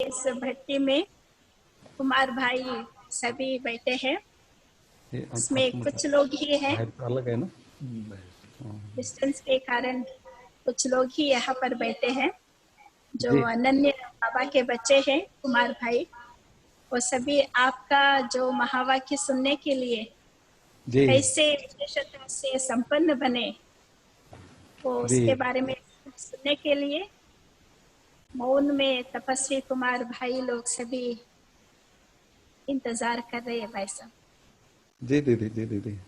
इस भट्टी में कुमार भाई सभी बैठे हैं। इसमें कुछ लोग ही हैं, अलग है ना, डिस्टेंस के कारण कुछ लोग ही यहाँ पर बैठे हैं जो जी अनन्य बाबा के बच्चे हैं, कुमार भाई। वो सभी आपका जो महावाक्य सुनने के लिए जी कैसे विशेषता से संपन्न बने, वो जी उसके बारे में सुनने के लिए मौन में तपस्वी कुमार भाई लोग सभी इंतजार कर रहे हैं भाई साहब। जी दीदी, जी दीदी।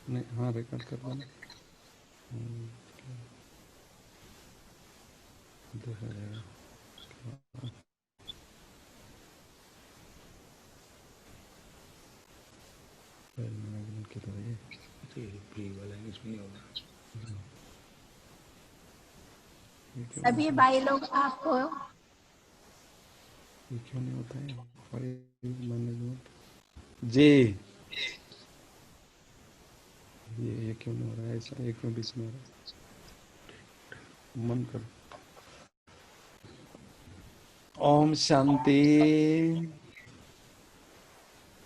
नहीं, हाँ रिकॉर्ड कर देना, देखा जाएगा। किधर है ये? फ्री वाला है, इसमें नहीं होगा। ये क्यों सभी नहीं भाई लोग आपको ये क्यों नहीं होता है? फाइल मैनेजमेंट जी, ये क्यों नहीं हो रहा है ऐसा? एक में बीच में हो रहा है, मन कर। ओम शांति।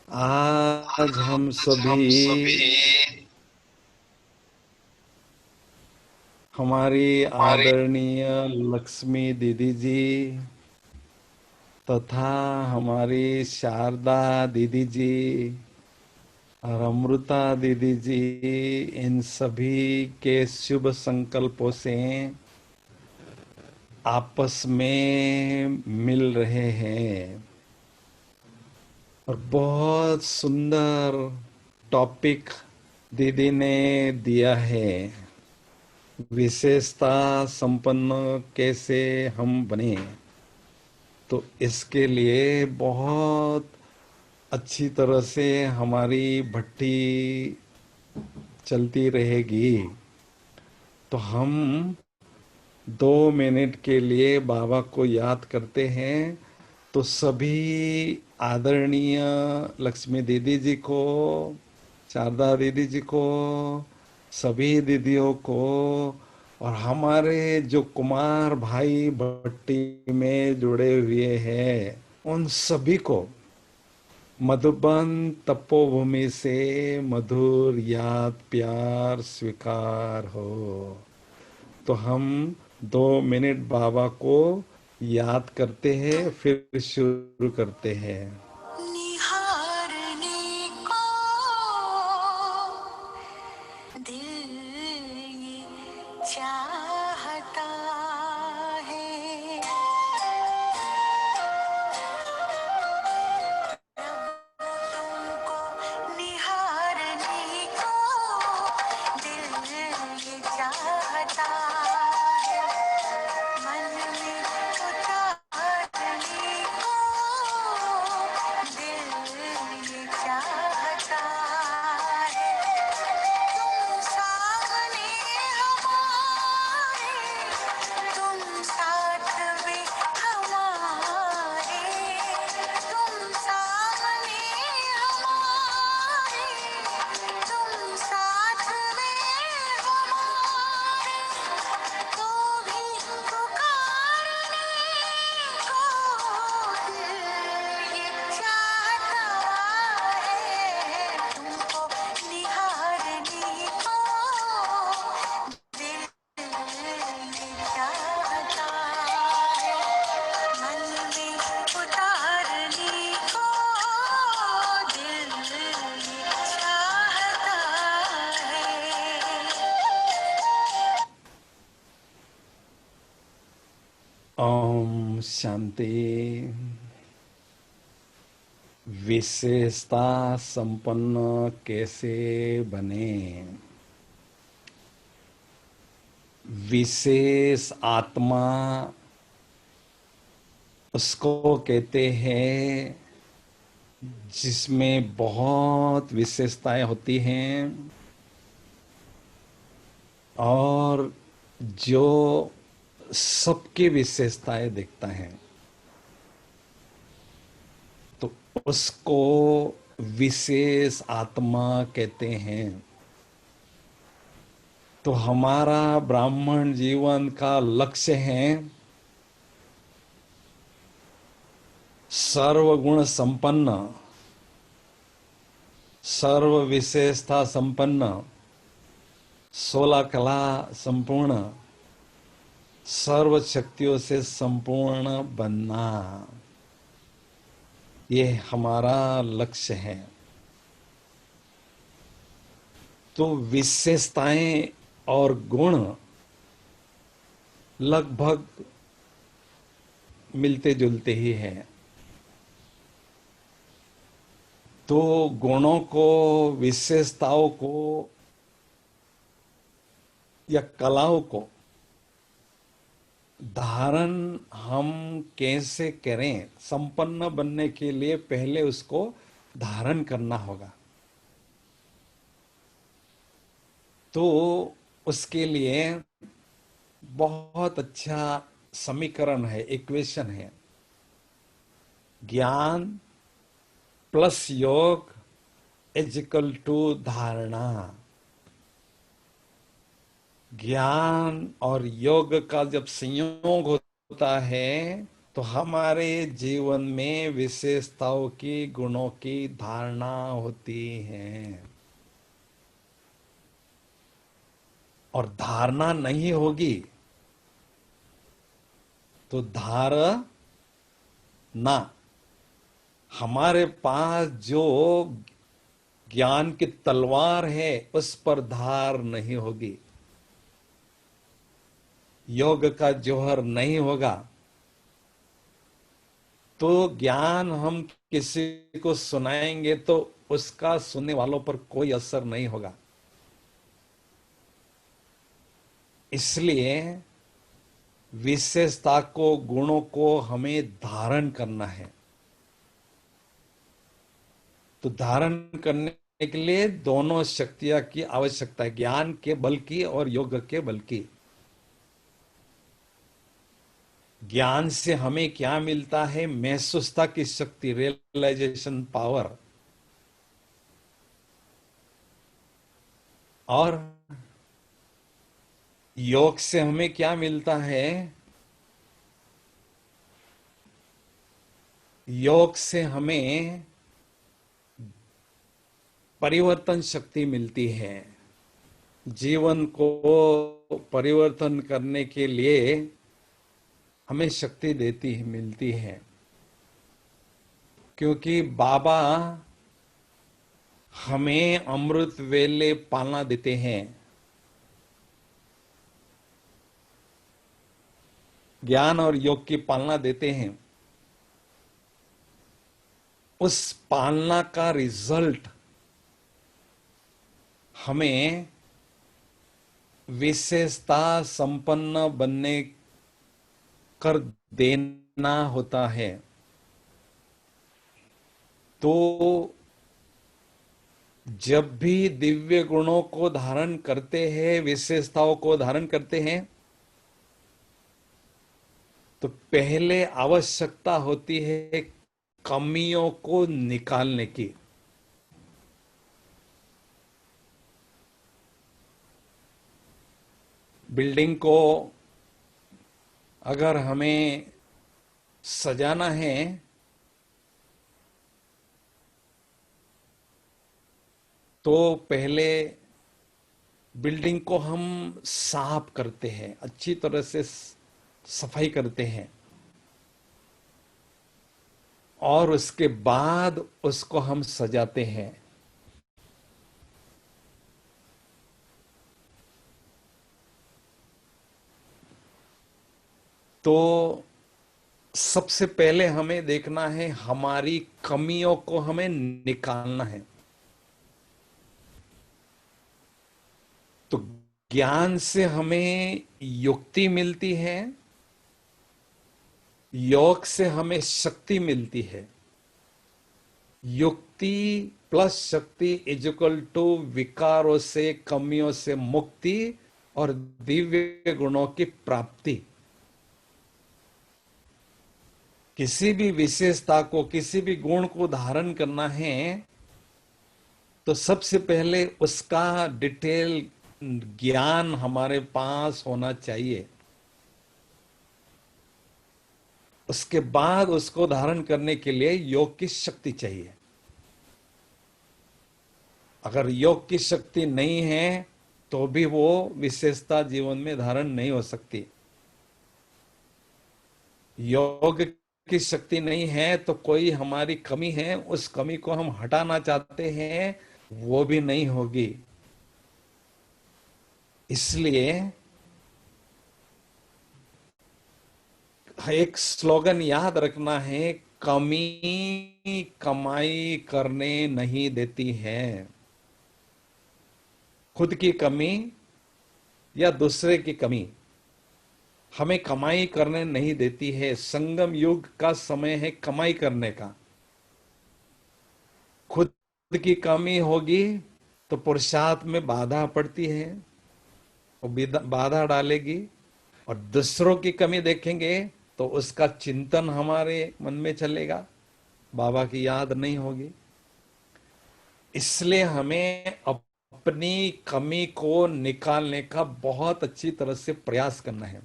आज हम सभी हमारी आदरणीय लक्ष्मी दीदी जी तथा हमारी शारदा दीदी जी और अमृता दीदी जी, इन सभी के शुभ संकल्पों से आपस में मिल रहे हैं और बहुत सुंदर टॉपिक दीदी ने दिया है। विशेषता संपन्न कैसे हम बने, तो इसके लिए बहुत अच्छी तरह से हमारी भट्टी चलती रहेगी। तो हम 2 मिनट के लिए बाबा को याद करते हैं। तो सभी आदरणीय लक्ष्मी दीदी जी को, शारदा दीदी जी को, सभी दीदियों को और हमारे जो कुमार भाई भट्टी में जुड़े हुए हैं उन सभी को मधुबन तपोभूमि से मधुर याद प्यार स्वीकार हो। तो हम 2 मिनट बाबा को याद करते हैं, फिर शुरू करते हैं। निहारने को दिल ये चाहता है, तुमको निहारने को दिल ये चाहता है, मन में उतारने को दिल ये चाहता है, तुम सामने हमारे, तुम साथ में हमारे, तुम सामने हमारे, तुम साथ में हमारे, तो भी पुकारने को दिल ये चाहता है, तुमको निहारने को दिल ये चाहता है, मन में उतारने को दिल ये चाहता है। ओम शांति। विशेषता संपन्न कैसे बने? विशेष आत्मा उसको कहते हैं जिसमें बहुत विशेषताएं होती हैं और जो सबकी विशेषताएं देखता है, तो उसको विशेष आत्मा कहते हैं। तो हमारा ब्राह्मण जीवन का लक्ष्य है सर्वगुण संपन्न, सर्व विशेषता संपन्न, 16 कला संपूर्ण, सर्व शक्तियों से संपूर्ण बनना, ये हमारा लक्ष्य है। तो विशेषताएं और गुण लगभग मिलते जुलते ही हैं। तो गुणों को, विशेषताओं को या कलाओं को धारण हम कैसे करें, संपन्न बनने के लिए पहले उसको धारण करना होगा। तो उसके लिए बहुत अच्छा समीकरण है, इक्वेशन है, ज्ञान प्लस योग इज इक्वल टू धारणा। ज्ञान और योग का जब संयोग होता है तो हमारे जीवन में विशेषताओं की, गुणों की धारणा होती है। और धारणा नहीं होगी तो धारणा, हमारे पास जो ज्ञान की तलवार है उस पर धार नहीं होगी, योग का जौहर नहीं होगा, तो ज्ञान हम किसी को सुनाएंगे तो उसका सुनने वालों पर कोई असर नहीं होगा। इसलिए विशेषता को, गुणों को हमें धारण करना है। तो धारण करने के लिए दोनों शक्तियां की आवश्यकता है, ज्ञान के बल की और योग के बल की। ज्ञान से हमें क्या मिलता है? महसूसता की शक्ति, रियलाइजेशन पावर। और योग से हमें क्या मिलता है? योग से हमें परिवर्तन शक्ति मिलती है। जीवन को परिवर्तन करने के लिए हमें शक्ति देती है, मिलती है। क्योंकि बाबा हमें अमृत वेले पालना देते हैं, ज्ञान और योग की पालना देते हैं। उस पालना का रिजल्ट हमें विशेषता संपन्न बनने कर देना होता है। तो जब भी दिव्य गुणों को धारण करते हैं, विशेषताओं को धारण करते हैं, तो पहले आवश्यकता होती है कमियों को निकालने की। बिल्डिंग को अगर हमें सजाना है तो पहले बिल्डिंग को हम साफ करते हैं, अच्छी तरह से सफाई करते हैं, और उसके बाद उसको हम सजाते हैं। तो सबसे पहले हमें देखना है, हमारी कमियों को हमें निकालना है। तो ज्ञान से हमें युक्ति मिलती है, योग से हमें शक्ति मिलती है। युक्ति प्लस शक्ति इज इक्वल टू विकारों से, कमियों से मुक्ति और दिव्य गुणों की प्राप्ति। किसी भी विशेषता को, किसी भी गुण को धारण करना है तो सबसे पहले उसका डिटेल ज्ञान हमारे पास होना चाहिए। उसके बाद उसको धारण करने के लिए योग की शक्ति चाहिए। अगर योग की शक्ति नहीं है तो भी वो विशेषता जीवन में धारण नहीं हो सकती। योग की शक्ति नहीं है तो कोई हमारी कमी है, उस कमी को हम हटाना चाहते हैं, वो भी नहीं होगी। इसलिए एक स्लोगन याद रखना है, कमी कमाई करने नहीं देती है। खुद की कमी या दूसरे की कमी हमें कमाई करने नहीं देती है। संगम युग का समय है कमाई करने का। खुद की कमी होगी तो पुरुषार्थ में बाधा पड़ती है, वो बाधा डालेगी। और दूसरों की कमी देखेंगे तो उसका चिंतन हमारे मन में चलेगा, बाबा की याद नहीं होगी। इसलिए हमें अपनी कमी को निकालने का बहुत अच्छी तरह से प्रयास करना है।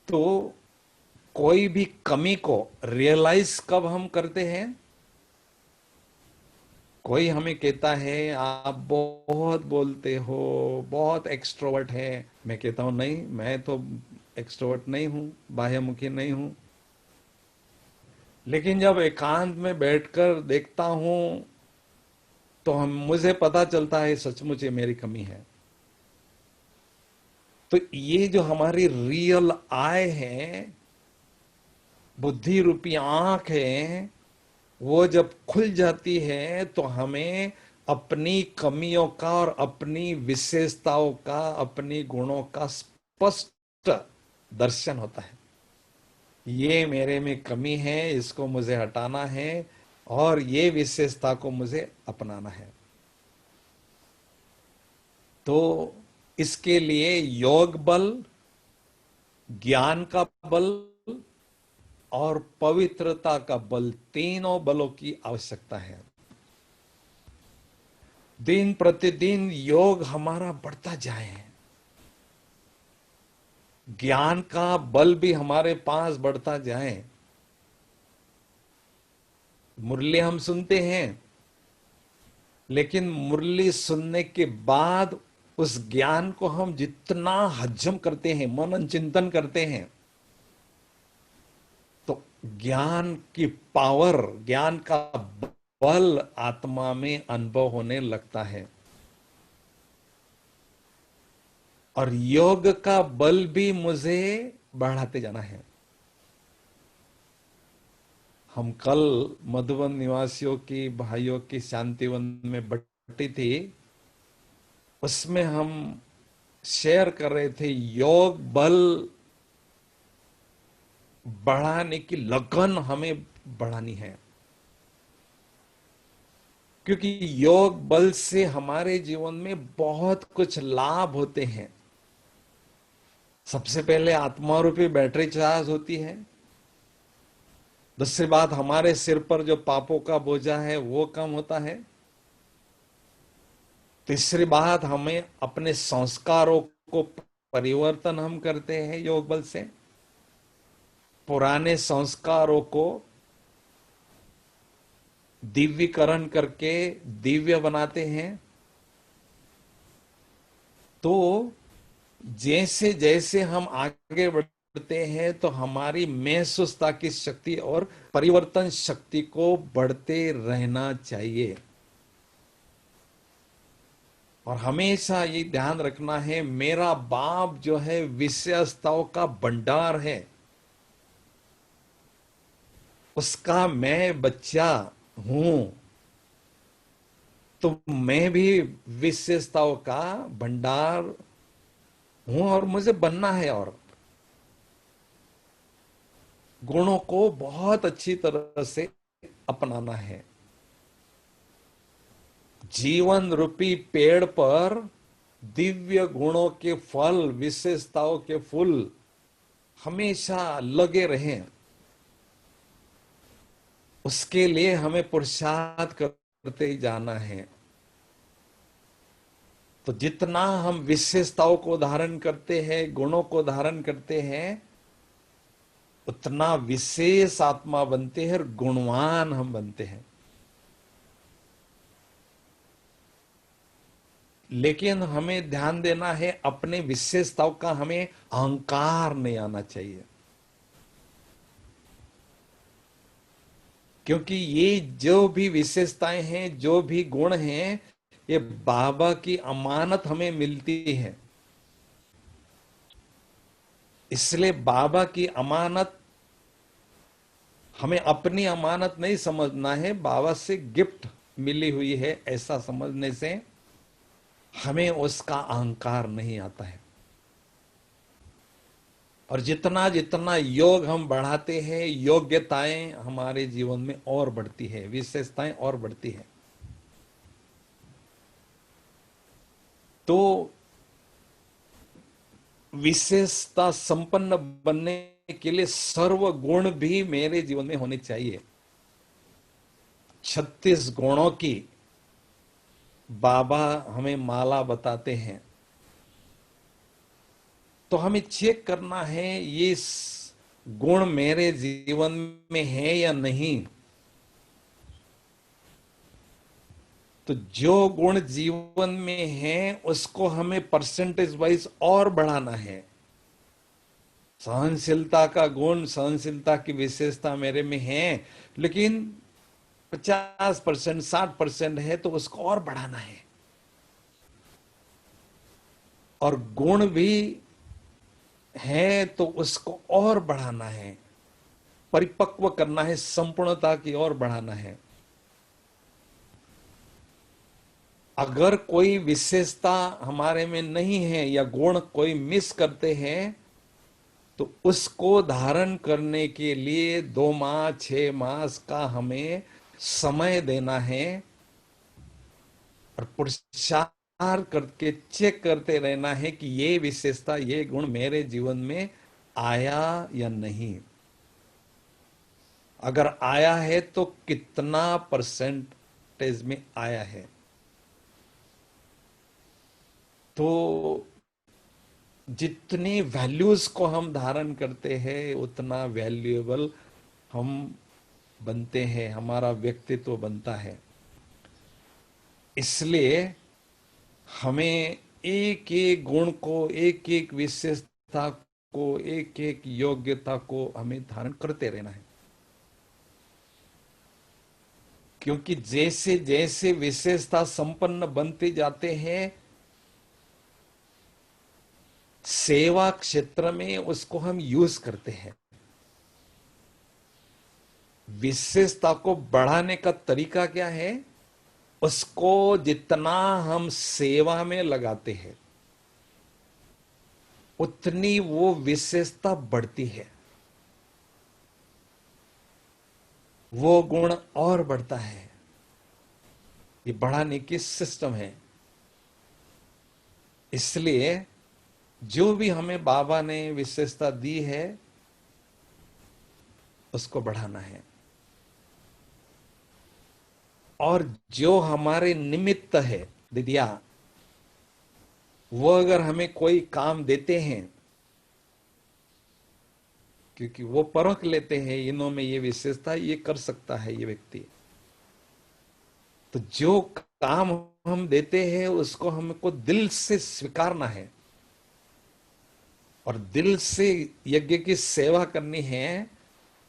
तो कोई भी कमी को रियलाइज कब हम करते हैं? कोई हमें कहता है आप बहुत बोलते हो, बहुत एक्सट्रोवर्ट है। मैं कहता हूं नहीं, मैं तो एक्सट्रोवर्ट नहीं हूं, बाह्यमुखी नहीं हूं। लेकिन जब एकांत में बैठकर देखता हूं तो मुझे पता चलता है सचमुच ये मेरी कमी है। तो ये जो हमारी रियल आई है, बुद्धि रूपी आंख है, वो जब खुल जाती है तो हमें अपनी कमियों का और अपनी विशेषताओं का, अपनी गुणों का स्पष्ट दर्शन होता है। ये मेरे में कमी है, इसको मुझे हटाना है और ये विशेषता को मुझे अपनाना है। तो इसके लिए योग बल, ज्ञान का बल और पवित्रता का बल, तीनों बलों की आवश्यकता है। दिन प्रतिदिन योग हमारा बढ़ता जाए, ज्ञान का बल भी हमारे पास बढ़ता जाए। मुरली हम सुनते हैं, लेकिन मुरली सुनने के बाद उस ज्ञान को हम जितना हजम करते हैं, मनन चिंतन करते हैं, तो ज्ञान की पावर, ज्ञान का बल आत्मा में अनुभव होने लगता है। और योग का बल भी मुझे बढ़ाते जाना है। हम कल मधुबन निवासियों की, भाइयों की शांतिवन में बैठी थी, उसमें हम शेयर कर रहे थे योग बल बढ़ाने की लगन हमें बढ़ानी है। क्योंकि योग बल से हमारे जीवन में बहुत कुछ लाभ होते हैं। सबसे पहले आत्मा रूपी बैटरी चार्ज होती है। दूसरी बात, हमारे सिर पर जो पापों का बोझा है वो कम होता है। तीसरी बात, हमें अपने संस्कारों को परिवर्तन हम करते हैं योग बल से। पुराने संस्कारों को दिव्यीकरण करके दिव्य बनाते हैं। तो जैसे जैसे हम आगे बढ़ते हैं तो हमारी महसूसता की शक्ति और परिवर्तन शक्ति को बढ़ते रहना चाहिए। और हमेशा ये ध्यान रखना है, मेरा बाप जो है विशेषताओं का भंडार है, उसका मैं बच्चा हूं। तो मैं भी विशेषताओं का भंडार हूं और मुझे बनना है और गुणों को बहुत अच्छी तरह से अपनाना है। जीवन रूपी पेड़ पर दिव्य गुणों के फल, विशेषताओं के फूल हमेशा लगे रहें, उसके लिए हमें पुरुषार्थ करते ही जाना है। तो जितना हम विशेषताओं को धारण करते हैं, गुणों को धारण करते हैं, उतना विशेष आत्मा बनते हैं और गुणवान हम बनते हैं। लेकिन हमें ध्यान देना है, अपने विशेषताओं का हमें अहंकार नहीं आना चाहिए, क्योंकि ये जो भी विशेषताएं हैं, जो भी गुण हैं, ये बाबा की अमानत हमें मिलती है। इसलिए बाबा की अमानत हमें अपनी अमानत नहीं समझना है, बाबा से गिफ्ट मिली हुई है ऐसा समझने से हमें उसका अहंकार नहीं आता है। और जितना जितना योग हम बढ़ाते हैं, योग्यताएं हमारे जीवन में और बढ़ती है, विशेषताएं और बढ़ती है। तो विशेषता संपन्न बनने के लिए सर्व गुण भी मेरे जीवन में होने चाहिए। 36 गुणों की बाबा हमें माला बताते हैं। तो हमें चेक करना है ये गुण मेरे जीवन में है या नहीं। तो जो गुण जीवन में है उसको हमें परसेंटेज वाइज और बढ़ाना है। सहनशीलता का गुण, सहनशीलता की विशेषता मेरे में है, लेकिन 50%, 60% है, तो उसको और बढ़ाना है। और गुण भी है तो उसको और बढ़ाना है, परिपक्व करना है, संपूर्णता की ओर बढ़ाना है। अगर कोई विशेषता हमारे में नहीं है या गुण कोई मिस करते हैं, तो उसको धारण करने के लिए 2 माह 6 मास का हमें समय देना है और पुरुषार्थ करके चेक करते रहना है कि ये विशेषता, ये गुण मेरे जीवन में आया या नहीं। अगर आया है तो कितना परसेंटेज में आया है। तो जितनी वैल्यूज को हम धारण करते हैं उतना वैल्यूएबल हम बनते हैं, हमारा व्यक्तित्व बनता है। इसलिए हमें एक एक गुण को, एक एक विशेषता को, एक एक योग्यता को हमें धारण करते रहना है। क्योंकि जैसे जैसे विशेषता संपन्न बनते जाते हैं, सेवा क्षेत्र में उसको हम यूज करते हैं। विशेषता को बढ़ाने का तरीका क्या है? उसको जितना हम सेवा में लगाते हैं उतनी वो विशेषता बढ़ती है, वो गुण और बढ़ता है। ये बढ़ाने की सिस्टम है। इसलिए जो भी हमें बाबा ने विशेषता दी है उसको बढ़ाना है। और जो हमारे निमित्त है दीदिया, वो अगर हमें कोई काम देते हैं, क्योंकि वो परख लेते हैं इन्हों में ये विशेषता, ये कर सकता है ये व्यक्ति, तो जो काम हम देते हैं उसको हमको दिल से स्वीकारना है और दिल से यज्ञ की सेवा करनी है।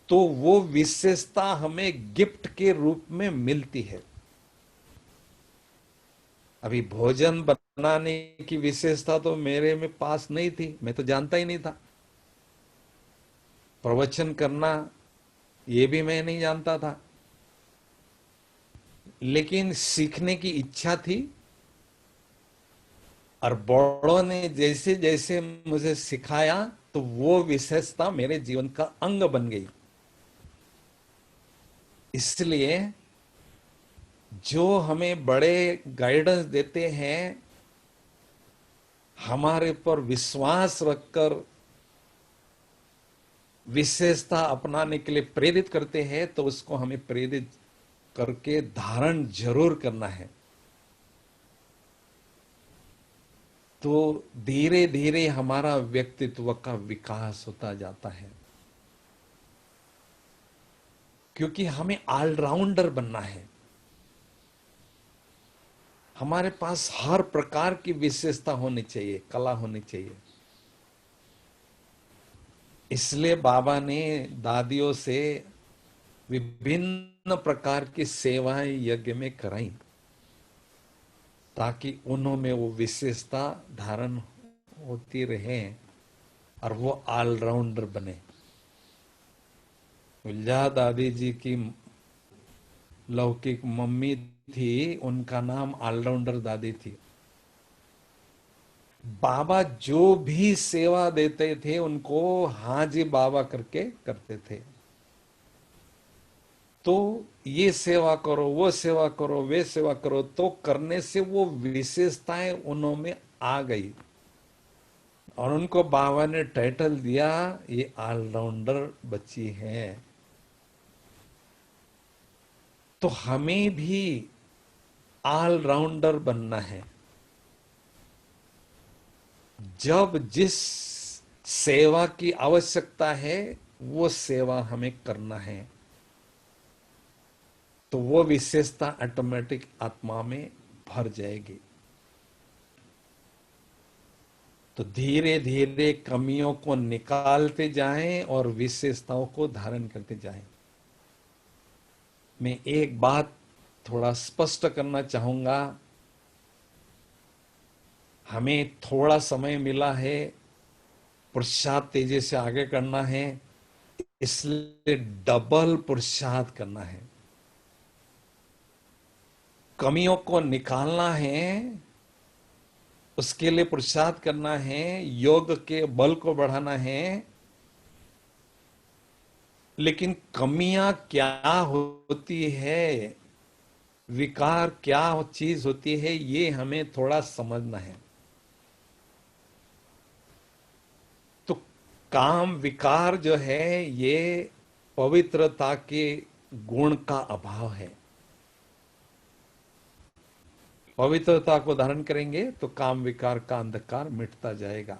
तो वो विशेषता हमें गिफ्ट के रूप में मिलती है। अभी भोजन बनाने की विशेषता तो मेरे में पास नहीं थी, मैं तो जानता ही नहीं था। प्रवचन करना ये भी मैं नहीं जानता था, लेकिन सीखने की इच्छा थी। और बड़ों ने जैसे जैसे मुझे सिखाया तो वो विशेषता मेरे जीवन का अंग बन गई। इसलिए जो हमें बड़े गाइडेंस देते हैं, हमारे पर विश्वास रखकर विशेषता अपनाने के लिए प्रेरित करते हैं, तो उसको हमें प्रेरित करके धारण जरूर करना है। तो धीरे धीरे हमारा व्यक्तित्व का विकास होता जाता है, क्योंकि हमें ऑलराउंडर बनना है। हमारे पास हर प्रकार की विशेषता होनी चाहिए, कला होनी चाहिए। इसलिए बाबा ने दादियों से विभिन्न प्रकार की सेवाएं यज्ञ में कराई, ताकि उन्होंने वो विशेषता धारण होती रहे और वो ऑलराउंडर बने। विजया दादी जी की लौकिक मम्मी थी, उनका नाम ऑलराउंडर दादी थी। बाबा जो भी सेवा देते थे उनको हाँ जी बाबा करके करते थे। तो ये सेवा करो, वो सेवा करो, वे सेवा करो, तो करने से वो विशेषताएं उन्होंने आ गई और उनको बाबा ने टाइटल दिया, ये ऑलराउंडर बच्ची है। तो हमें भी ऑलराउंडर बनना है। जब जिस सेवा की आवश्यकता है वो सेवा हमें करना है, तो वो विशेषता ऑटोमेटिक आत्मा में भर जाएगी। तो धीरे धीरे कमियों को निकालते जाएं और विशेषताओं को धारण करते जाएं। मैं एक बात थोड़ा स्पष्ट करना चाहूंगा। हमें थोड़ा समय मिला है, पुरुषार्थ तेजी से आगे करना है, इसलिए डबल पुरुषार्थ करना है। कमियों को निकालना है, उसके लिए पुरुषार्थ करना है, योग के बल को बढ़ाना है। लेकिन कमियां क्या होती है, विकार क्या चीज होती है, ये हमें थोड़ा समझना है। तो काम विकार जो है ये पवित्रता के गुण का अभाव है। पवित्रता को धारण करेंगे तो काम विकार का अंधकार मिटता जाएगा।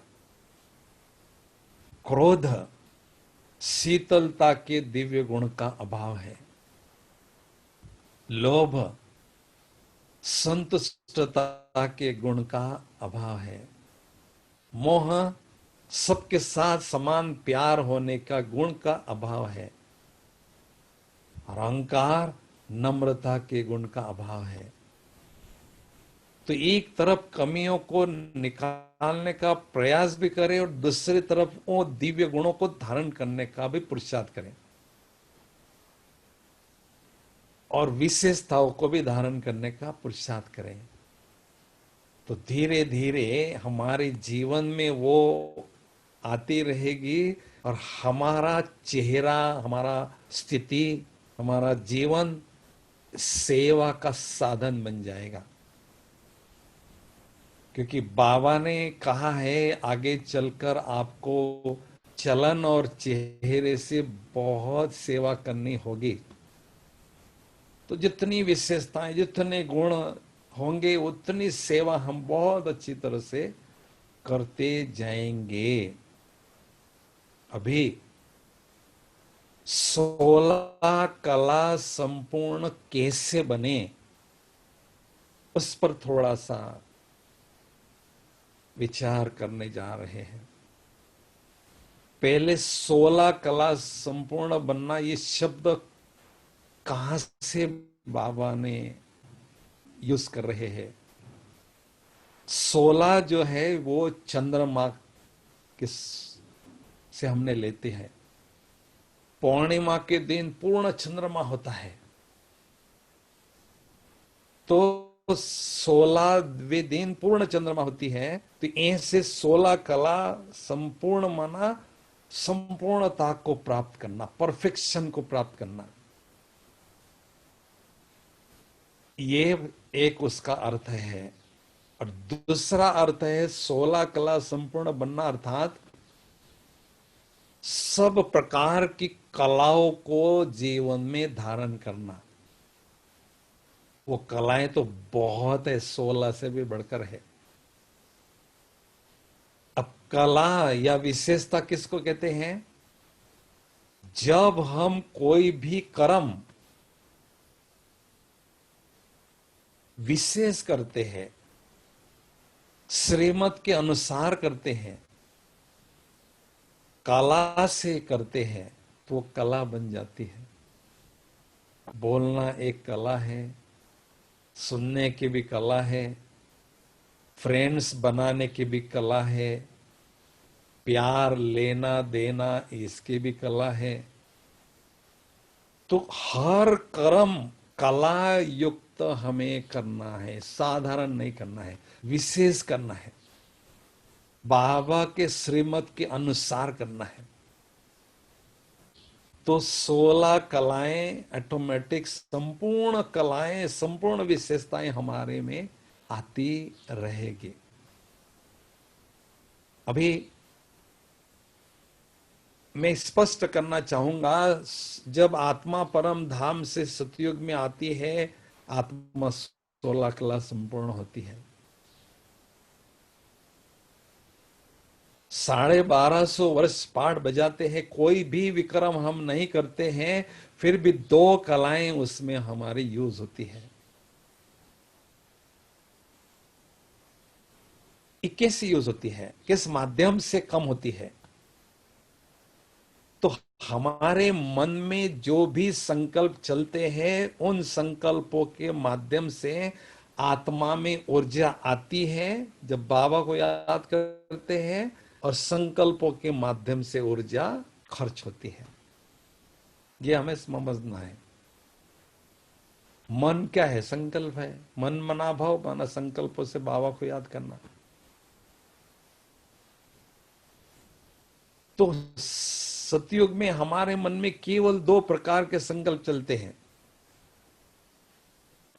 क्रोध शीतलता के दिव्य गुण का अभाव है। लोभ संतुष्टता के गुण का अभाव है। मोह सबके साथ समान प्यार होने का गुण का अभाव है। और अहंकार नम्रता के गुण का अभाव है। तो एक तरफ कमियों को निकालने का प्रयास भी करें और दूसरी तरफ वो दिव्य गुणों को धारण करने का भी पुरुषार्थ करें और विशेषताओं को भी धारण करने का पुरुषार्थ करें। तो धीरे धीरे हमारे जीवन में वो आती रहेगी और हमारा चेहरा, हमारा स्थिति, हमारा जीवन सेवा का साधन बन जाएगा। क्योंकि बाबा ने कहा है आगे चलकर आपको चलन और चेहरे से बहुत सेवा करनी होगी। तो जितनी विशेषताएं, जितने गुण होंगे, उतनी सेवा हम बहुत अच्छी तरह से करते जाएंगे। अभी 16 कला संपूर्ण कैसे बने, उस पर थोड़ा सा विचार करने जा रहे हैं। पहले 16 कला संपूर्ण बनना, ये शब्द कहां से बाबा ने यूज कर रहे हैं। 16 जो है वो चंद्रमा के से हमने लेते हैं। पूर्णिमा के दिन पूर्ण चंद्रमा होता है, तो 16वें दिन पूर्ण चंद्रमा होती है। तो ऐसे 16 कला संपूर्ण माना संपूर्णता को प्राप्त करना, परफेक्शन को प्राप्त करना, ये एक उसका अर्थ है। और दूसरा अर्थ है 16 कला संपूर्ण बनना, अर्थात सब प्रकार की कलाओं को जीवन में धारण करना। वो कलाएं तो बहुत है, 16 से भी बढ़कर है। अब कला या विशेषता किसको कहते हैं? जब हम कोई भी कर्म विशेष करते हैं, श्रीमत के अनुसार करते हैं, कला से करते हैं, तो वो कला बन जाती है। बोलना एक कला है, सुनने की भी कला है, फ्रेंड्स बनाने की भी कला है, प्यार लेना देना इसकी भी कला है। तो हर कर्म कला युक्त हमें करना है, साधारण नहीं करना है, विशेष करना है, बाबा के श्रीमत के अनुसार करना है। तो 16 कलाएं ऑटोमेटिक, संपूर्ण कलाएं, संपूर्ण विशेषताएं हमारे में आती रहेगी। अभी मैं स्पष्ट करना चाहूंगा, जब आत्मा परम धाम से सतयुग में आती है, आत्मा 16 कला संपूर्ण होती है। 1250 वर्ष पाठ बजाते हैं, कोई भी विक्रम हम नहीं करते हैं, फिर भी 2 कलाएं उसमें हमारी यूज होती है। 21 यूज होती है, किस माध्यम से कम होती है? तो हमारे मन में जो भी संकल्प चलते हैं, उन संकल्पों के माध्यम से आत्मा में ऊर्जा आती है जब बाबा को याद करते हैं, और संकल्पों के माध्यम से ऊर्जा खर्च होती है। ये हमें समझना है। मन क्या है? संकल्प है। मन मना भाव, माना संकल्पों से बाबा को याद करना। तो सतयुग में हमारे मन में केवल 2 प्रकार के संकल्प चलते हैं।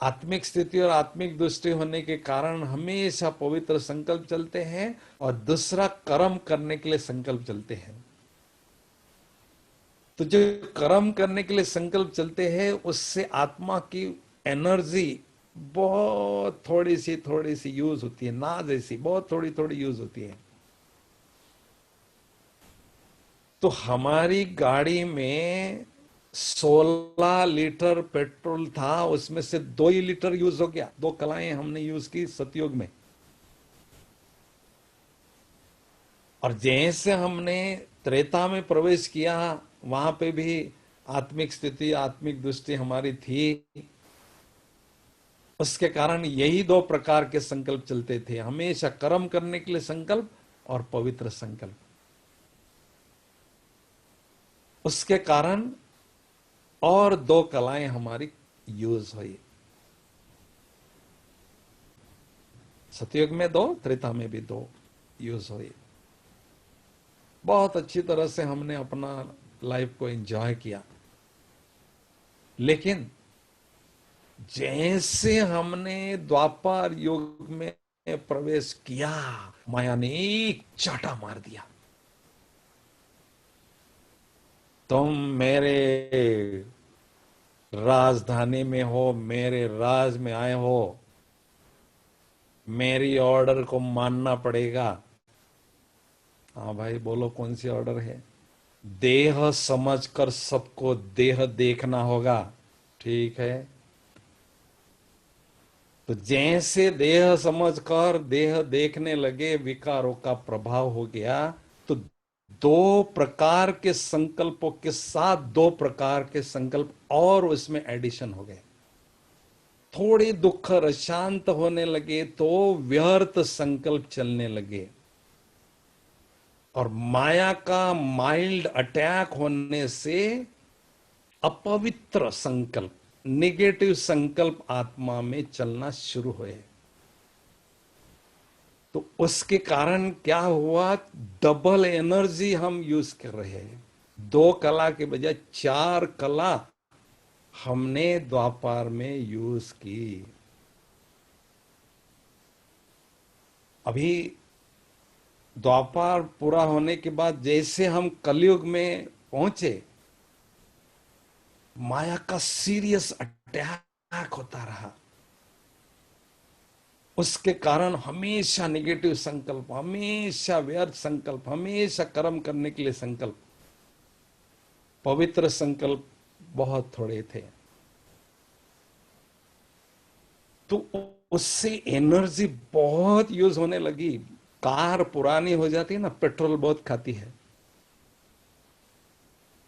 आत्मिक स्थिति और आत्मिक दृष्टि होने के कारण हमेशा पवित्र संकल्प चलते हैं, और दूसरा कर्म करने के लिए संकल्प चलते हैं। तो जो कर्म करने के लिए संकल्प चलते हैं, उससे आत्मा की एनर्जी बहुत थोड़ी सी यूज होती है, ना जैसी बहुत थोड़ी थोड़ी यूज होती है। तो हमारी गाड़ी में 16 लीटर पेट्रोल था, उसमें से 2 ही लीटर यूज हो गया। 2 कलाएं हमने यूज की सतयुग में। और जैसे हमने त्रेता में प्रवेश किया, वहां पे भी आत्मिक स्थिति, आत्मिक दृष्टि हमारी थी। उसके कारण यही 2 प्रकार के संकल्प चलते थे, हमेशा कर्म करने के लिए संकल्प और पवित्र संकल्प। उसके कारण और 2 कलाएं हमारी यूज हुई। सतयुग में 2, त्रेता में भी 2 यूज हुई। बहुत अच्छी तरह से हमने अपना लाइफ को एंजॉय किया। लेकिन जैसे हमने द्वापर युग में प्रवेश किया, माया ने एक चाटा मार दिया। तुम मेरे राजधानी में हो, मेरे राज में आए हो, मेरी ऑर्डर को मानना पड़ेगा। हाँ भाई बोलो, कौन सी ऑर्डर है? देह समझकर सबको देह देखना होगा। ठीक है। तो जैसे देह समझकर देह देखने लगे, विकारों का प्रभाव हो गया। तो 2 प्रकार के संकल्पों के साथ 2 प्रकार के संकल्प और उसमें एडिशन हो गए। थोड़े दुख शांत होने लगे तो व्यर्थ संकल्प चलने लगे, और माया का माइल्ड अटैक होने से अपवित्र संकल्प, नेगेटिव संकल्प आत्मा में चलना शुरू हुए। तो उसके कारण क्या हुआ? डबल एनर्जी हम यूज कर रहे हैं। 2 कला के बजाय 4 कला हमने द्वापर में यूज की। अभी द्वापर पूरा होने के बाद जैसे हम कलयुग में पहुंचे, माया का सीरियस अटैक होता रहा। उसके कारण हमेशा नेगेटिव संकल्प, हमेशा व्यर्थ संकल्प, हमेशा कर्म करने के लिए संकल्प, पवित्र संकल्प बहुत थोड़े थे। तो उससे एनर्जी बहुत यूज होने लगी। कार पुरानी हो जाती है ना, पेट्रोल बहुत खाती है।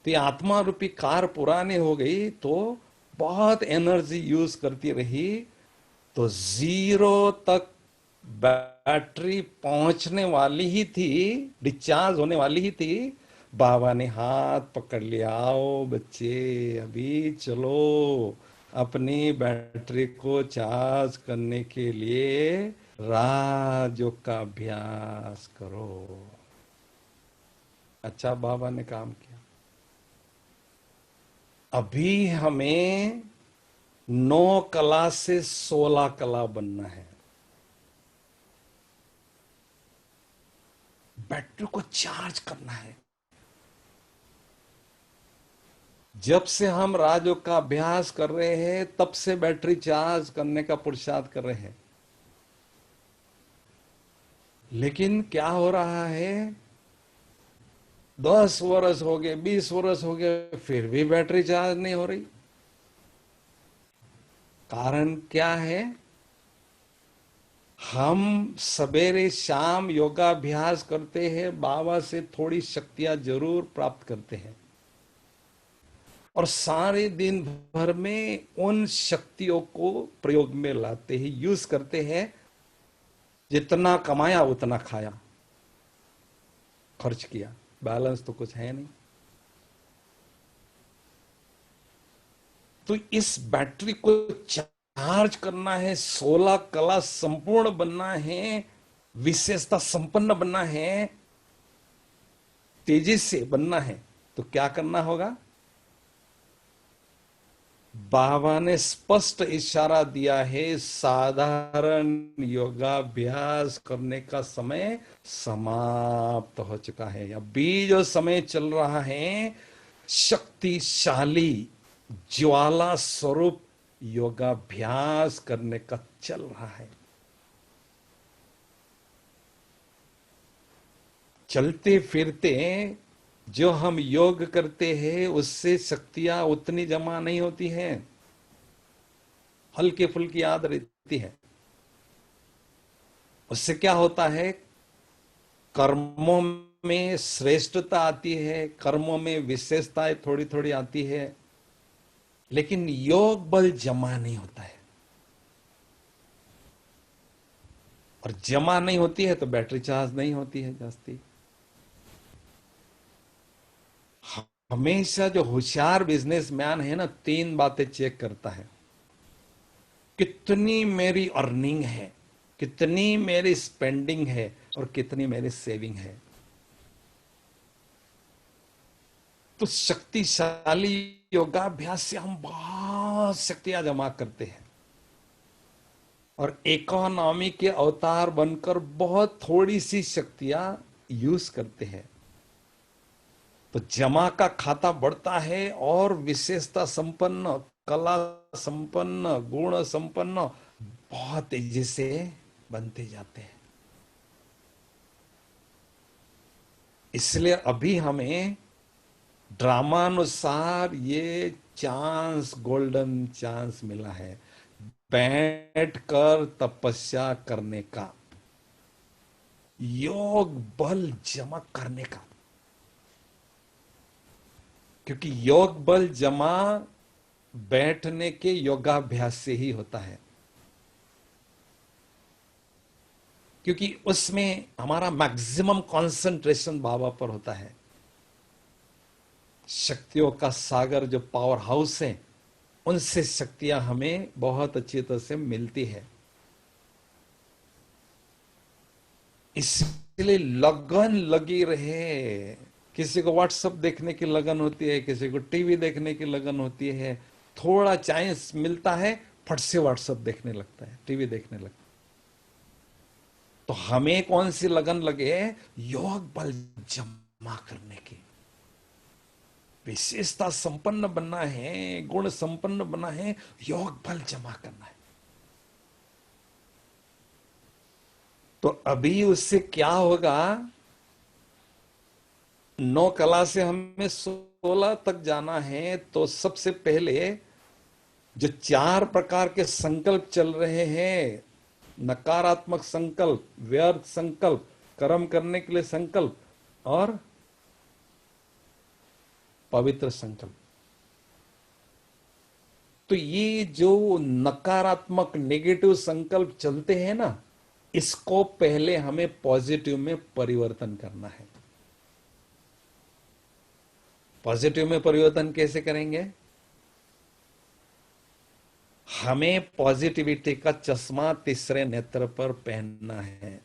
तो ये आत्मा रूपी कार पुरानी हो गई तो बहुत एनर्जी यूज करती रही, तो जीरो तक बैटरी पहुंचने वाली ही थी, डिस्चार्ज होने वाली ही थी। बाबा ने हाथ पकड़ लिया, आओ बच्चे अभी चलो, अपनी बैटरी को चार्ज करने के लिए राजयोग का अभ्यास करो। अच्छा बाबा ने काम किया। अभी हमें 9 कला से 16 कला बनना है। बैटरी को चार्ज करना है। जब से हम राजयोग का अभ्यास कर रहे हैं तब से बैटरी चार्ज करने का पुरुषार्थ कर रहे हैं। लेकिन क्या हो रहा है, 10 वर्ष हो गए, 20 वर्ष हो गए, फिर भी बैटरी चार्ज नहीं हो रही। कारण क्या है? हम सवेरे शाम योगाभ्यास करते हैं, बाबा से थोड़ी शक्तियां जरूर प्राप्त करते हैं, और सारे दिन भर में उन शक्तियों को प्रयोग में लाते हैं, यूज करते हैं। जितना कमाया उतना खाया, खर्च किया, बैलेंस तो कुछ है नहीं। तो इस बैटरी को चार्ज करना है, 16 कला संपूर्ण बनना है, विशेषता संपन्न बनना है, तेजी से बनना है। तो क्या करना होगा? बाबा ने स्पष्ट इशारा दिया है, साधारण योगाभ्यास करने का समय समाप्त हो चुका है। अभी जो समय चल रहा है, शक्तिशाली ज्वाला स्वरूप योगाभ्यास करने का चल रहा है। चलते फिरते जो हम योग करते हैं उससे शक्तियां उतनी जमा नहीं होती हैं, हल्के फुल्की याद रहती है। उससे क्या होता है, कर्मों में श्रेष्ठता आती है, कर्मों में विशेषताएं थोड़ी थोड़ी आती है, लेकिन योग बल जमा नहीं होता है। और जमा नहीं होती है तो बैटरी चार्ज नहीं होती है जास्ती। हमेशा जो होशियार बिजनेसमैन है ना, 3 बातें चेक करता है। कितनी मेरी अर्निंग है, कितनी मेरी स्पेंडिंग है, और कितनी मेरी सेविंग है। तो शक्तिशाली योगाभ्यास से हम बहुत शक्तियां जमा करते हैं, और इकोनॉमी के अवतार बनकर बहुत थोड़ी सी शक्तियां यूज करते हैं। तो जमा का खाता बढ़ता है, और विशेषता संपन्न, कला संपन्न, गुण संपन्न बहुत तेजी से बनते जाते हैं। इसलिए अभी हमें ड्रामानुसार ये चांस, गोल्डन चांस मिला है, बैठकर तपस्या करने का, योग बल जमा करने का। क्योंकि योग बल जमा बैठने के योगाभ्यास से ही होता है, क्योंकि उसमें हमारा मैक्सिमम कंसंट्रेशन बाबा पर होता है। शक्तियों का सागर जो पावर हाउस है, उनसे शक्तियां हमें बहुत अच्छी तरह से मिलती है। इसलिए लगन लगी रहे। किसी को व्हाट्सएप देखने की लगन होती है, किसी को टीवी देखने की लगन होती है, थोड़ा चांस मिलता है फट से व्हाट्सएप देखने लगता है, टीवी देखने लगता है। तो हमें कौन सी लगन लगे? योग बल जमा करने की। विशेषता संपन्न बनना है, गुण संपन्न बनना है, योग बल जमा करना है। तो अभी उससे क्या होगा? 9 कला से हमें 16 तक जाना है। तो सबसे पहले जो 4 प्रकार के संकल्प चल रहे हैं, नकारात्मक संकल्प, व्यर्थ संकल्प, कर्म करने के लिए संकल्प और पवित्र संकल्प। तो ये जो नकारात्मक नेगेटिव संकल्प चलते हैं ना, इसको पहले हमें पॉजिटिव में परिवर्तन करना है। पॉजिटिव में परिवर्तन कैसे करेंगे? हमें पॉजिटिविटी का चश्मा तीसरे नेत्र पर पहनना है।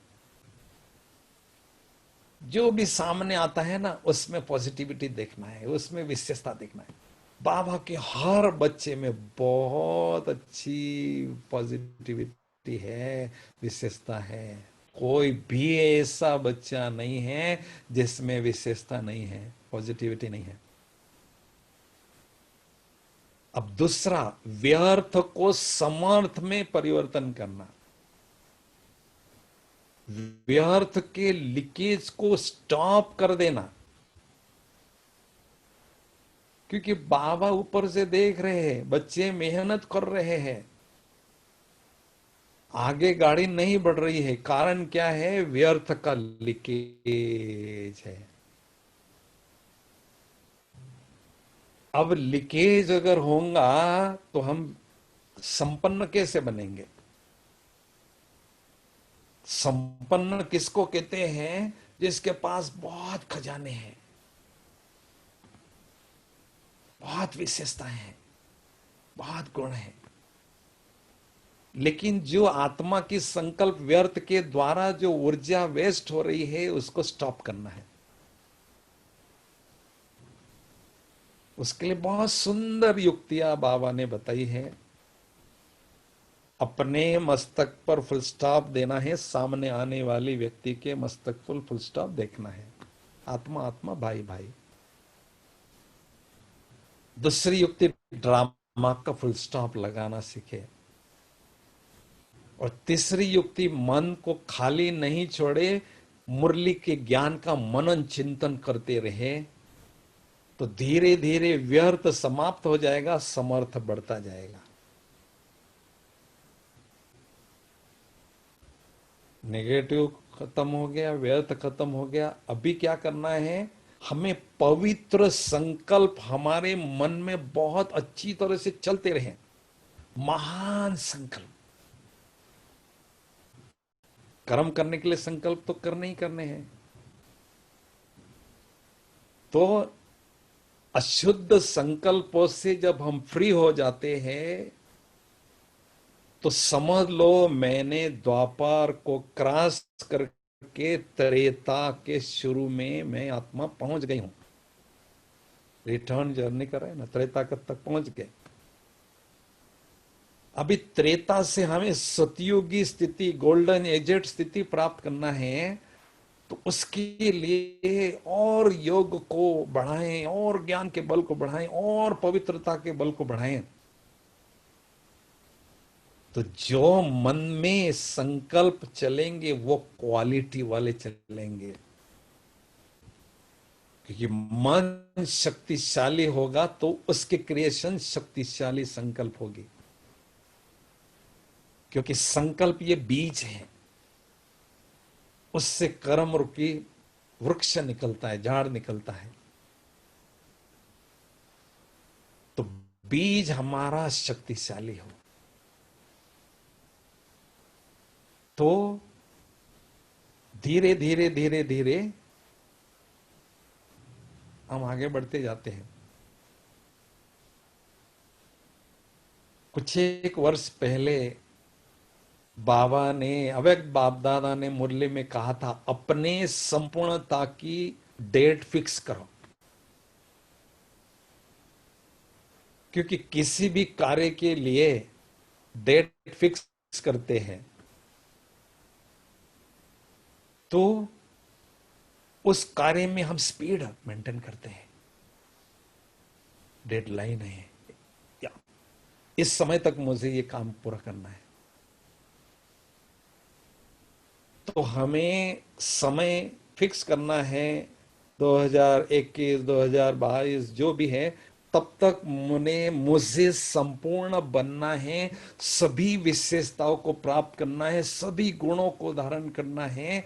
जो भी सामने आता है ना, उसमें पॉजिटिविटी देखना है, उसमें विशेषता देखना है। बाबा के हर बच्चे में बहुत अच्छी पॉजिटिविटी है, विशेषता है। कोई भी ऐसा बच्चा नहीं है जिसमें विशेषता नहीं है, पॉजिटिविटी नहीं है। अब दूसरा, व्यर्थ को समर्थ में परिवर्तन करना। व्यर्थ के लीकेज को स्टॉप कर देना। क्योंकि बाबा ऊपर से देख रहे हैं, बच्चे मेहनत कर रहे हैं, आगे गाड़ी नहीं बढ़ रही है। कारण क्या है? व्यर्थ का लीकेज है। अब लीकेज अगर होगा तो हम संपन्न कैसे बनेंगे? संपन्न किसको कहते हैं? जिसके पास बहुत खजाने हैं, बहुत विशेषताएं हैं, बहुत गुण हैं। लेकिन जो आत्मा की संकल्प व्यर्थ के द्वारा जो ऊर्जा वेस्ट हो रही है, उसको स्टॉप करना है। उसके लिए बहुत सुंदर युक्तियां बाबा ने बताई है। अपने मस्तक पर फुल स्टॉप देना है, सामने आने वाली व्यक्ति के मस्तक पर फुल स्टॉप देखना है। आत्मा आत्मा, भाई भाई। दूसरी युक्ति, ड्रामा का फुल स्टॉप लगाना सीखे। और तीसरी युक्ति, मन को खाली नहीं छोड़े, मुरली के ज्ञान का मनन चिंतन करते रहे। तो धीरे धीरे व्यर्थ समाप्त हो जाएगा, समर्थ बढ़ता जाएगा। नेगेटिव खत्म हो गया, व्यर्थ खत्म हो गया। अभी क्या करना है? हमें पवित्र संकल्प हमारे मन में बहुत अच्छी तरह से चलते रहे। महान संकल्प। कर्म करने के लिए संकल्प तो करने ही करने हैं। तो अशुद्ध संकल्पों से जब हम फ्री हो जाते हैं, तो समझ लो मैंने द्वापर को क्रॉस करके त्रेता के शुरू में मैं आत्मा पहुंच गई हूं। रिटर्न जर्नी कर रहे हैं ना, त्रेता तक पहुंच गए। अभी त्रेता से हमें सतयुगी स्थिति, गोल्डन एजेड स्थिति प्राप्त करना है। तो उसके लिए और योग को बढ़ाएं, और ज्ञान के बल को बढ़ाएं, और पवित्रता के बल को बढ़ाएं। तो जो मन में संकल्प चलेंगे वो क्वालिटी वाले चलेंगे। क्योंकि मन शक्तिशाली होगा तो उसके क्रिएशन शक्तिशाली संकल्प होगी। क्योंकि संकल्प ये बीज है, उससे कर्म रूपी वृक्ष निकलता है, झाड़ निकलता है। तो बीज हमारा शक्तिशाली हो तो धीरे धीरे धीरे धीरे हम आगे बढ़ते जाते हैं। कुछ एक वर्ष पहले बाबा ने, अव्यक्त बाप दादा ने मुरली में कहा था, अपने संपूर्णता की डेट फिक्स करो। क्योंकि किसी भी कार्य के लिए डेट फिक्स करते हैं तो उस कार्य में हम स्पीड मेंटेन करते हैं, डेडलाइन है, या इस समय तक मुझे ये काम पूरा करना है। तो हमें समय फिक्स करना है, 2021 2022 जो भी है, तब तक मुझे संपूर्ण बनना है, सभी विशेषताओं को प्राप्त करना है, सभी गुणों को धारण करना है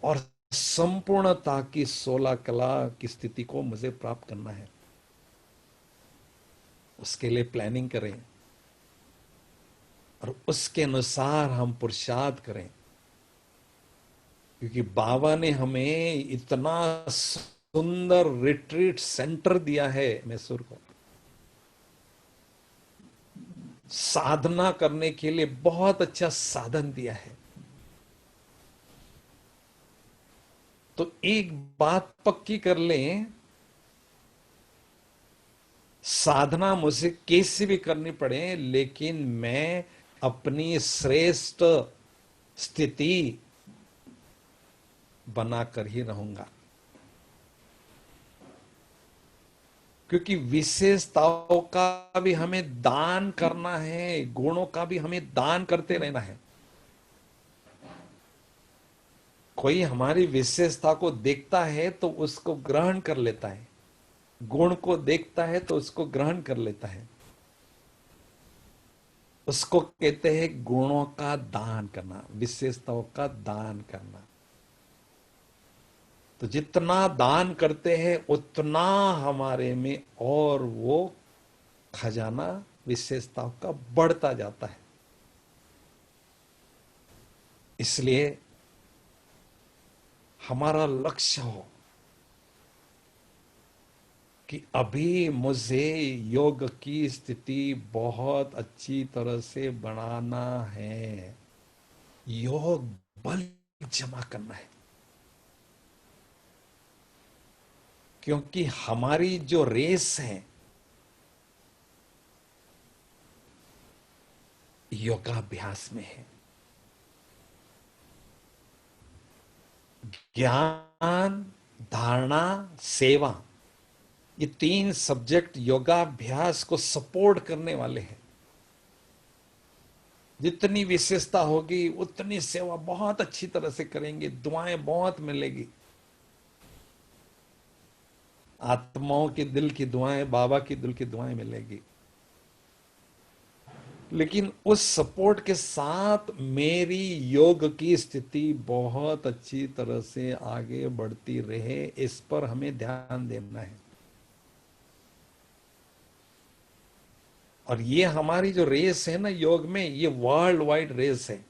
और संपूर्णता की 16 कला की स्थिति को मुझे प्राप्त करना है। उसके लिए प्लानिंग करें और उसके अनुसार हम पुरुषार्थ करें, क्योंकि बाबा ने हमें इतना सुंदर रिट्रीट सेंटर दिया है मैसूर को, साधना करने के लिए बहुत अच्छा साधन दिया है। तो एक बात पक्की कर लें, साधना मुझे कैसे भी करनी पड़े, लेकिन मैं अपनी श्रेष्ठ स्थिति बनाकर ही रहूंगा, क्योंकि विशेषताओं का भी हमें दान करना है, गुणों का भी हमें दान करते रहना है। कोई हमारी विशेषता को देखता है तो उसको ग्रहण कर लेता है, गुण को देखता है तो उसको ग्रहण कर लेता है। उसको कहते हैं गुणों का दान करना, विशेषताओं का दान करना। तो जितना दान करते हैं उतना हमारे में और वो खजाना विशेषताओं का बढ़ता जाता है। इसलिए हमारा लक्ष्य हो कि अभी मुझे योग की स्थिति बहुत अच्छी तरह से बनाना है, योग बल जमा करना है, क्योंकि हमारी जो रेस है योगाभ्यास में है। ज्ञान, धारणा, सेवा, ये 3 सब्जेक्ट योगाभ्यास को सपोर्ट करने वाले हैं। जितनी विशेषता होगी उतनी सेवा बहुत अच्छी तरह से करेंगे, दुआएं बहुत मिलेगी। आत्माओं के दिल की दुआएं, बाबा की दिल की दुआएं मिलेगी। लेकिन उस सपोर्ट के साथ मेरी योग की स्थिति बहुत अच्छी तरह से आगे बढ़ती रहे, इस पर हमें ध्यान देना है। और ये हमारी जो रेस है ना योग में, ये वर्ल्ड वाइड रेस है।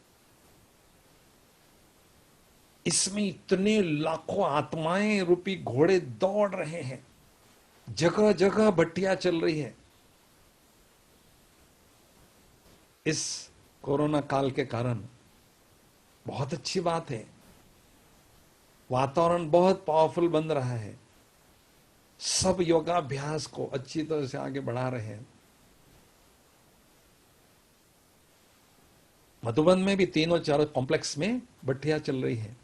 इसमें इतने लाखों आत्माएं रूपी घोड़े दौड़ रहे हैं, जगह जगह भट्टियां चल रही है। इस कोरोना काल के कारण बहुत अच्छी बात है, वातावरण बहुत पावरफुल बन रहा है, सब योगाभ्यास को अच्छी तरह से आगे बढ़ा रहे हैं। मधुबन में भी 3 और 4 कॉम्प्लेक्स में भट्टियां चल रही है।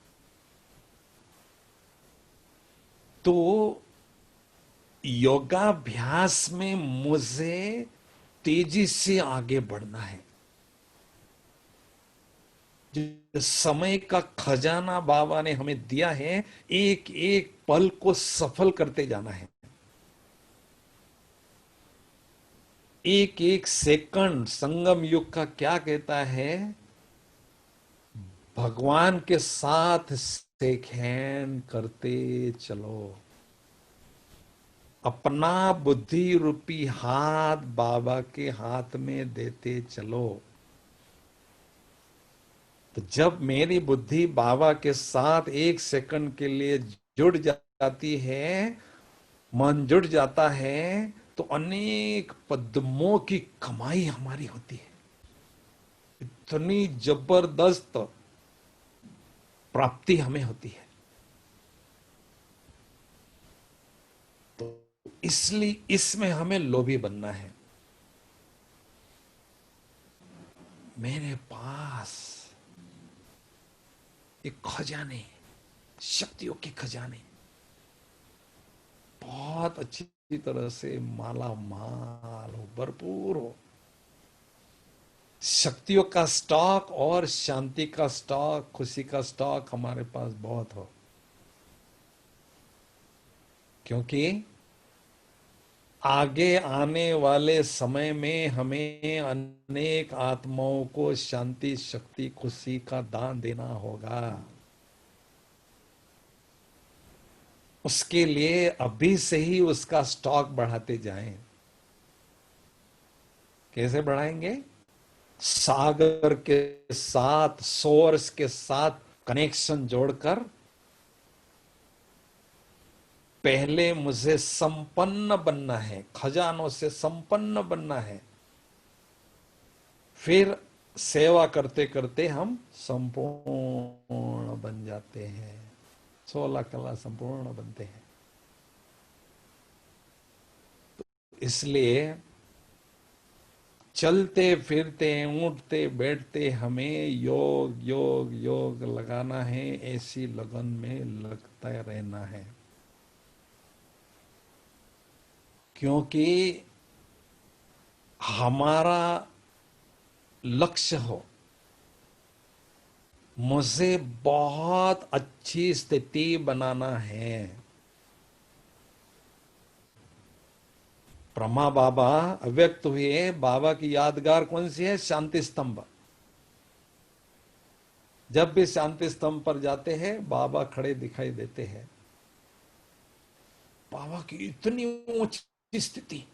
तो योगाभ्यास में मुझे तेजी से आगे बढ़ना है। जो समय का खजाना बाबा ने हमें दिया है, एक एक पल को सफल करते जाना है। एक एक सेकंड संगम युग का क्या कहता है, भगवान के साथ शेक हैंड करते चलो, अपना बुद्धि रूपी हाथ बाबा के हाथ में देते चलो। तो जब मेरी बुद्धि बाबा के साथ 1 सेकंड के लिए जुड़ जाती है, मन जुड़ जाता है, तो अनेक पद्मों की कमाई हमारी होती है। इतनी जबरदस्त प्राप्ति हमें होती है। तो इसलिए इसमें हमें लोभी बनना है। मेरे पास एक खजाने, शक्तियों के खजाने बहुत अच्छी तरह से माला माल हो, भरपूर हो। शक्तियों का स्टॉक और शांति का स्टॉक, खुशी का स्टॉक हमारे पास बहुत हो। क्योंकि आगे आने वाले समय में हमें अनेक आत्माओं को शांति, शक्ति, खुशी का दान देना होगा। उसके लिए अभी से ही उसका स्टॉक बढ़ाते जाएं। कैसे बढ़ाएंगे? सागर के साथ, सोर्स के साथ कनेक्शन जोड़कर, पहले मुझे संपन्न बनना है, खजानों से संपन्न बनना है, फिर सेवा करते करते हम संपूर्ण बन जाते हैं। 16 कला संपूर्ण बनते हैं। इसलिए चलते फिरते, उठते बैठते हमें योग योग योग लगाना है। ऐसी लगन में लगता रहना है। क्योंकि हमारा लक्ष्य हो मुझे बहुत अच्छी स्थिति बनाना है। ब्रह्मा बाबा अव्यक्त हुए, बाबा की यादगार कौन सी है? शांति स्तंभ। जब भी शांति स्तंभ पर जाते हैं बाबा खड़े दिखाई देते हैं। बाबा की इतनी ऊंची स्थिति,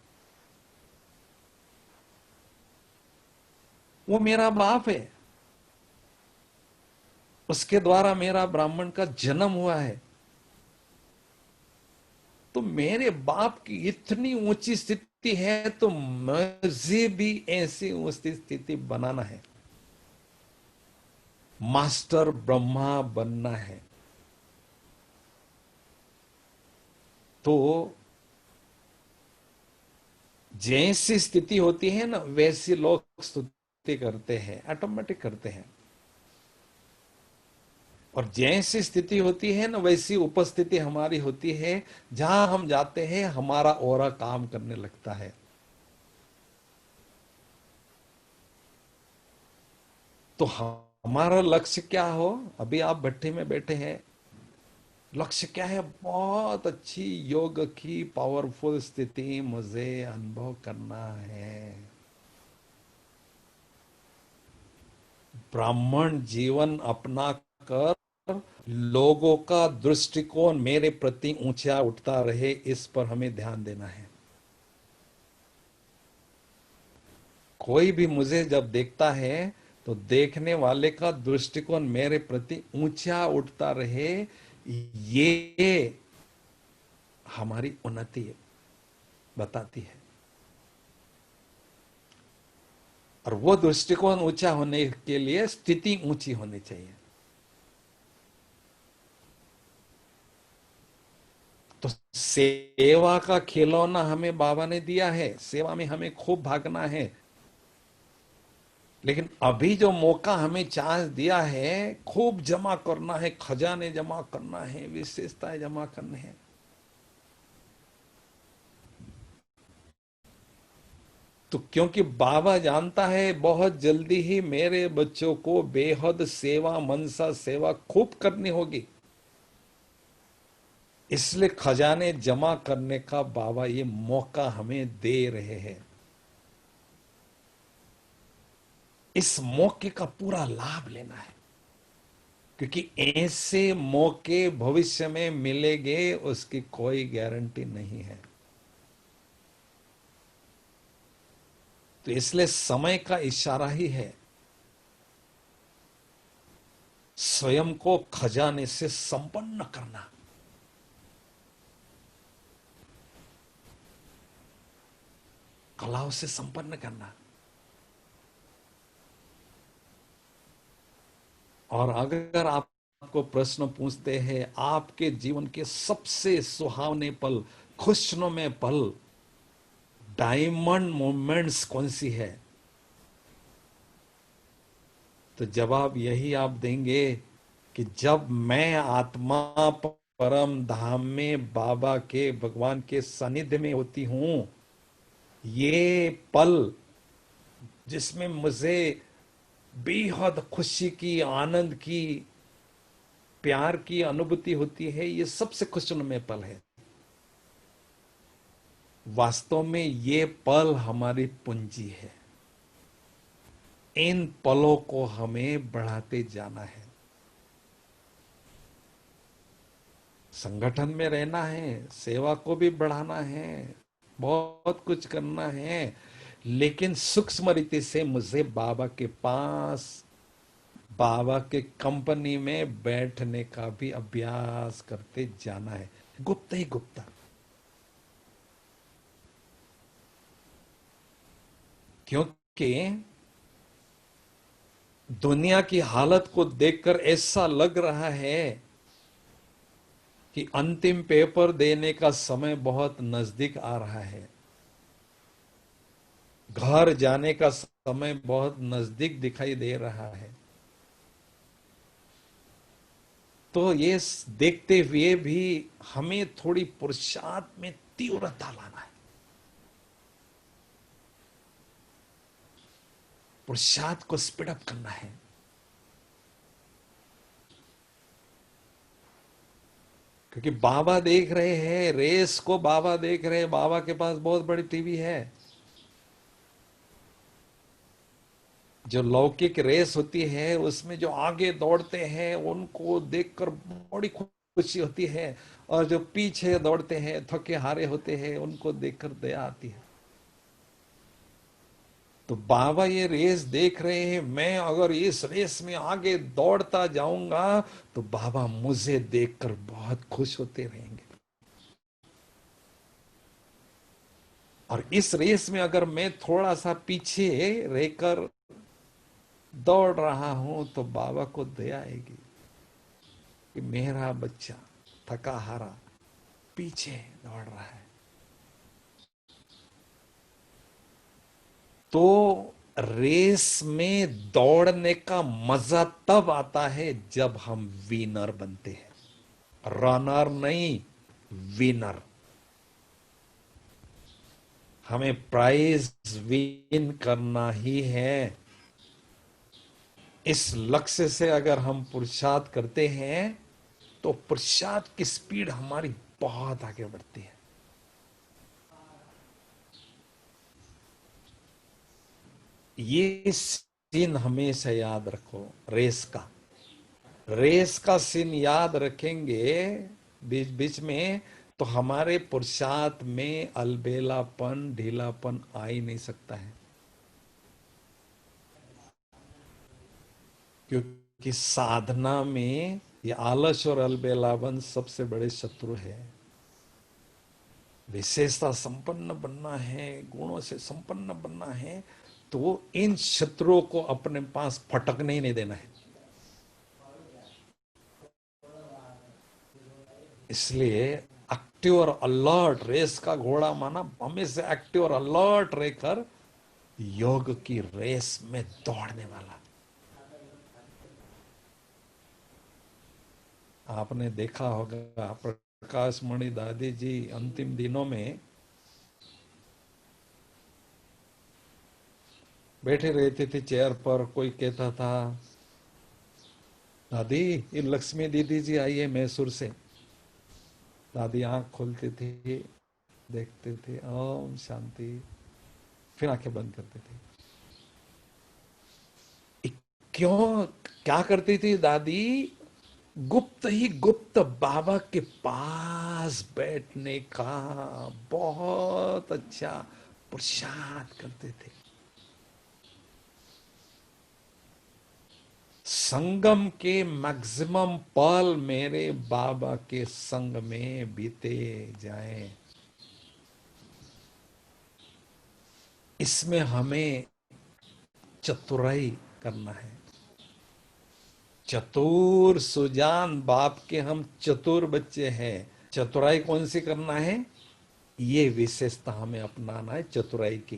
वो मेरा बाप है, उसके द्वारा मेरा ब्राह्मण का जन्म हुआ है, तो मेरे बाप की इतनी ऊंची स्थिति है तो मुझे भी ऐसी ऊंची स्थिति बनाना है। मास्टर ब्रह्मा बनना है। तो जैसी स्थिति होती है ना, वैसी लोग स्तुति करते हैं, ऑटोमेटिक करते हैं। और जैसी स्थिति होती है ना, वैसी उपस्थिति हमारी होती है। जहां हम जाते हैं हमारा ऑरा काम करने लगता है। तो हमारा लक्ष्य क्या हो? अभी आप भट्टी में बैठे हैं, लक्ष्य क्या है? बहुत अच्छी योग की पावरफुल स्थिति मुझे अनुभव करना है। ब्राह्मण जीवन अपना कर लोगों का दृष्टिकोण मेरे प्रति ऊंचा उठता रहे, इस पर हमें ध्यान देना है। कोई भी मुझे जब देखता है तो देखने वाले का दृष्टिकोण मेरे प्रति ऊंचा उठता रहे, ये हमारी उन्नति बताती है। और वो दृष्टिकोण ऊंचा होने के लिए स्थिति ऊंची होनी चाहिए। तो सेवा का खिलौना हमें बाबा ने दिया है, सेवा में हमें खूब भागना है। लेकिन अभी जो मौका हमें चांस दिया है, खूब जमा करना है, खजाने जमा करना है, विशेषताएं जमा करने हैं। तो क्योंकि बाबा जानता है बहुत जल्दी ही मेरे बच्चों को बेहद सेवा, मनसा सेवा खूब करनी होगी, इसलिए खजाने जमा करने का बाबा ये मौका हमें दे रहे हैं। इस मौके का पूरा लाभ लेना है, क्योंकि ऐसे मौके भविष्य में मिलेंगे उसकी कोई गारंटी नहीं है। तो इसलिए समय का इशारा ही है, स्वयं को खजाने से संपन्न करना। कलाओं से संपन्न करना। और अगर आपको प्रश्न पूछते हैं आपके जीवन के सबसे सुहावने पल, खुशनुमे पल, डायमंड मोमेंट्स कौन सी है, तो जवाब यही आप देंगे कि जब मैं आत्मा परम धाम में बाबा के, भगवान के सानिध्य में होती हूं, ये पल जिसमें मुझे बेहद खुशी की, आनंद की, प्यार की अनुभूति होती है, ये सबसे खुशनुमा पल है। वास्तव में ये पल हमारी पूंजी है। इन पलों को हमें बढ़ाते जाना है। संगठन में रहना है, सेवा को भी बढ़ाना है, बहुत कुछ करना है, लेकिन सूक्ष्म रीति से मुझे बाबा के पास, बाबा के कंपनी में बैठने का भी अभ्यास करते जाना है, गुप्त ही गुप्त। क्योंकि दुनिया की हालत को देखकर ऐसा लग रहा है कि अंतिम पेपर देने का समय बहुत नजदीक आ रहा है, घर जाने का समय बहुत नजदीक दिखाई दे रहा है। तो ये देखते हुए भी हमें थोड़ी पुरुषार्थ में तीव्रता लाना है, पुरुषार्थ को स्पीड अप करना है। क्योंकि बाबा देख रहे हैं, रेस को बाबा देख रहे हैं, बाबा के पास बहुत बड़ी टीवी है। जो लौकिक रेस होती है उसमें जो आगे दौड़ते हैं उनको देखकर बड़ी खुशी होती है, और जो पीछे दौड़ते हैं, थके हारे होते हैं, उनको देखकर दया आती है। तो बाबा ये रेस देख रहे हैं, मैं अगर इस रेस में आगे दौड़ता जाऊंगा तो बाबा मुझे देखकर बहुत खुश होते रहेंगे। और इस रेस में अगर मैं थोड़ा सा पीछे रहकर दौड़ रहा हूं तो बाबा को दया आएगी कि मेरा बच्चा थका हारा पीछे दौड़ रहा है। तो रेस में दौड़ने का मजा तब आता है जब हम विनर बनते हैं, रनर नहीं, विनर। हमें प्राइज विन करना ही है। इस लक्ष्य से अगर हम पुरुषार्थ करते हैं तो पुरुषार्थ की स्पीड हमारी बहुत आगे बढ़ती है। ये सीन हमेशा याद रखो, रेस का सीन याद रखेंगे बीच बीच में, तो हमारे पुरुषार्थ में अलबेलापन, ढीलापन आ ही नहीं सकता है। क्योंकि साधना में ये आलस और अलबेलापन सबसे बड़े शत्रु है। विशेषता संपन्न बनना है, गुणों से संपन्न बनना है, तो इन शत्रुओं को अपने पास फटकने ही नहीं देना है। इसलिए एक्टिव और अलर्ट, रेस का घोड़ा माना हमेशा एक्टिव और अलर्ट रहकर योग की रेस में दौड़ने वाला। आपने देखा होगा प्रकाश मणि दादी जी अंतिम दिनों में बैठे रहते थे चेयर पर, कोई कहता था दादी ये लक्ष्मी दीदी जी आई है मैसूर से। दादी आंख खोलते थे, देखते थे, ओम शांति, फिर आंखें बंद करते थे। क्यों, क्या करती थी दादी? गुप्त ही गुप्त बाबा के पास बैठने का बहुत अच्छा पुरुषार्थ करते थे। संगम के मैक्सिमम पल मेरे बाबा के संग में बीते जाएं, इसमें हमें चतुराई करना है। चतुर सुजान बाप के हम चतुर बच्चे हैं। चतुराई कौन सी करना है? ये विशेषता हमें अपनाना है चतुराई की।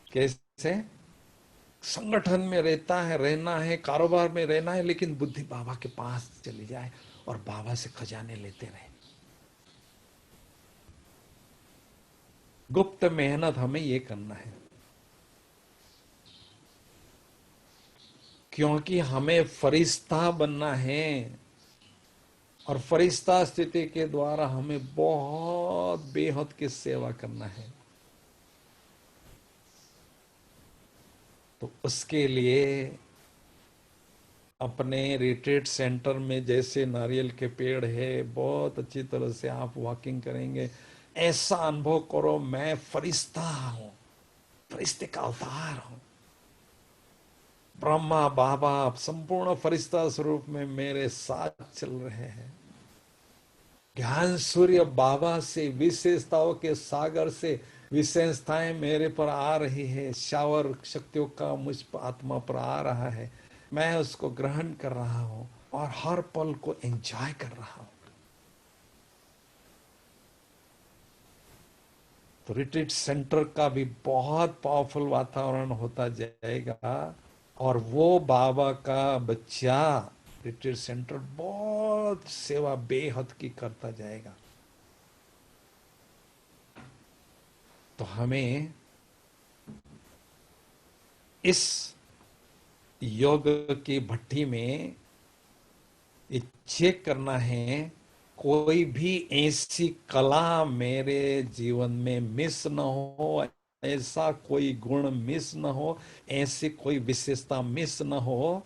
कैसे? संगठन में रहता है, रहना है, कारोबार में रहना है, लेकिन बुद्धि बाबा के पास चली जाए और बाबा से खजाने लेते रहे। गुप्त मेहनत हमें ये करना है, क्योंकि हमें फरिश्ता बनना है और फरिश्ता स्थिति के द्वारा हमें बहुत बेहद की सेवा करना है। तो उसके लिए अपने रिट्रीट सेंटर में जैसे नारियल के पेड़ है, बहुत अच्छी तरह से आप वॉकिंग करेंगे, ऐसा अनुभव करो मैं फरिश्ता हूं, फरिश्ते का अवतार हूं। ब्रह्मा बाबा संपूर्ण फरिश्ता स्वरूप में मेरे साथ चल रहे हैं। ज्ञान सूर्य बाबा से विशेषताओं के सागर से विशेषताएं मेरे पर आ रही है, शावर शक्तियों का मुझ पर आत्मा पर आ रहा है, मैं उसको ग्रहण कर रहा हूं और हर पल को एंजॉय कर रहा हूं। तो रिट्रीट सेंटर का भी बहुत पावरफुल वातावरण होता जाएगा और वो बाबा का बच्चा रिट्रीट सेंटर बहुत सेवा बेहद की करता जाएगा। तो हमें इस योग की भट्टी में ये चेक करना है, कोई भी ऐसी कला मेरे जीवन में मिस न हो, ऐसा कोई गुण मिस न हो, ऐसी कोई विशेषता मिस न हो।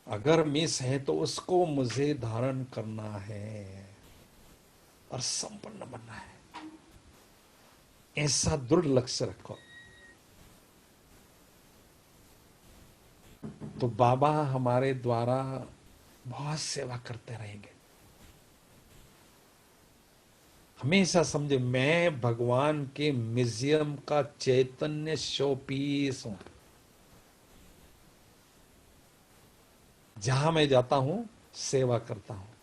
अगर मिस है तो उसको मुझे धारण करना है और संपन्न बनना है। ऐसा दृढ़ लक्ष्य रखो। तो बाबा हमारे द्वारा बहुत सेवा करते रहेंगे। हमेशा समझे मैं भगवान के म्यूजियम का चैतन्य शो पीस हूं। जहां मैं जाता हूं सेवा करता हूं।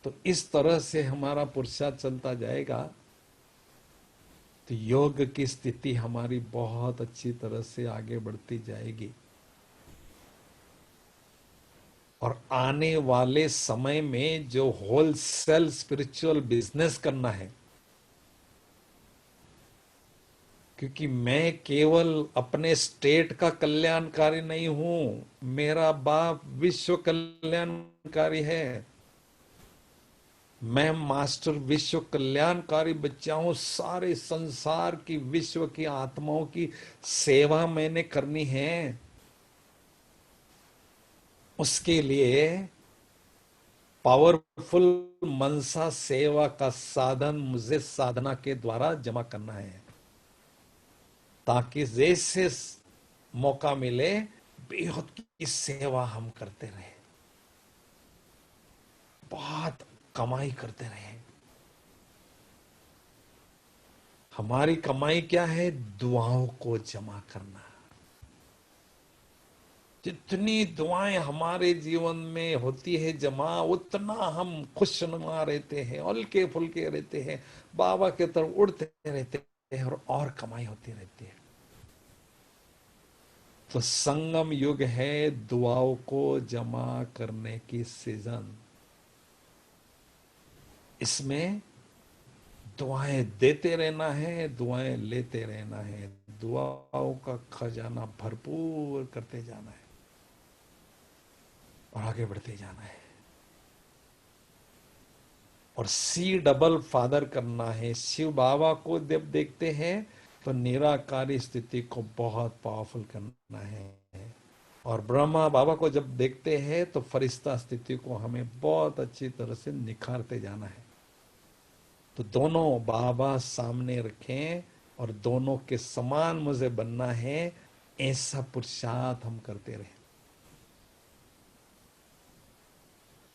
तो इस तरह से हमारा पुरुषार्थ चलता जाएगा तो योग की स्थिति हमारी बहुत अच्छी तरह से आगे बढ़ती जाएगी। और आने वाले समय में जो होलसेल स्पिरिचुअल बिजनेस करना है, क्योंकि मैं केवल अपने स्टेट का कल्याणकारी नहीं हूं, मेरा बाप विश्व कल्याणकारी है। मैं मास्टर विश्व कल्याणकारी बच्चा हूं। सारे संसार की विश्व की आत्माओं की सेवा मैंने करनी है। उसके लिए पावरफुल मनसा सेवा का साधन मुझे साधना के द्वारा जमा करना है, ताकि जैसे मौका मिले बेहद की सेवा हम करते रहे, बहुत कमाई करते रहे। हमारी कमाई क्या है? दुआओं को जमा करना। जितनी दुआएं हमारे जीवन में होती है जमा, उतना हम खुशनुमा रहते हैं, हल्के फुल्के रहते हैं, बाबा के तरफ उड़ते रहते हैं और कमाई होती रहती है। तो संगम युग है दुआओं को जमा करने की सीजन। इसमें दुआएं देते रहना है, दुआएं लेते रहना है, दुआओं का खजाना भरपूर करते जाना है और आगे बढ़ते जाना है। और सी डबल फादर करना है। शिव बाबा को जब देखते हैं तो निराकारी स्थिति को बहुत पावरफुल करना है, और ब्रह्मा बाबा को जब देखते हैं तो फरिश्ता स्थिति को हमें बहुत अच्छी तरह से निखारते जाना है। तो दोनों बाबा सामने रखें और दोनों के समान मुझे बनना है, ऐसा पुरुषार्थ हम करते रहे।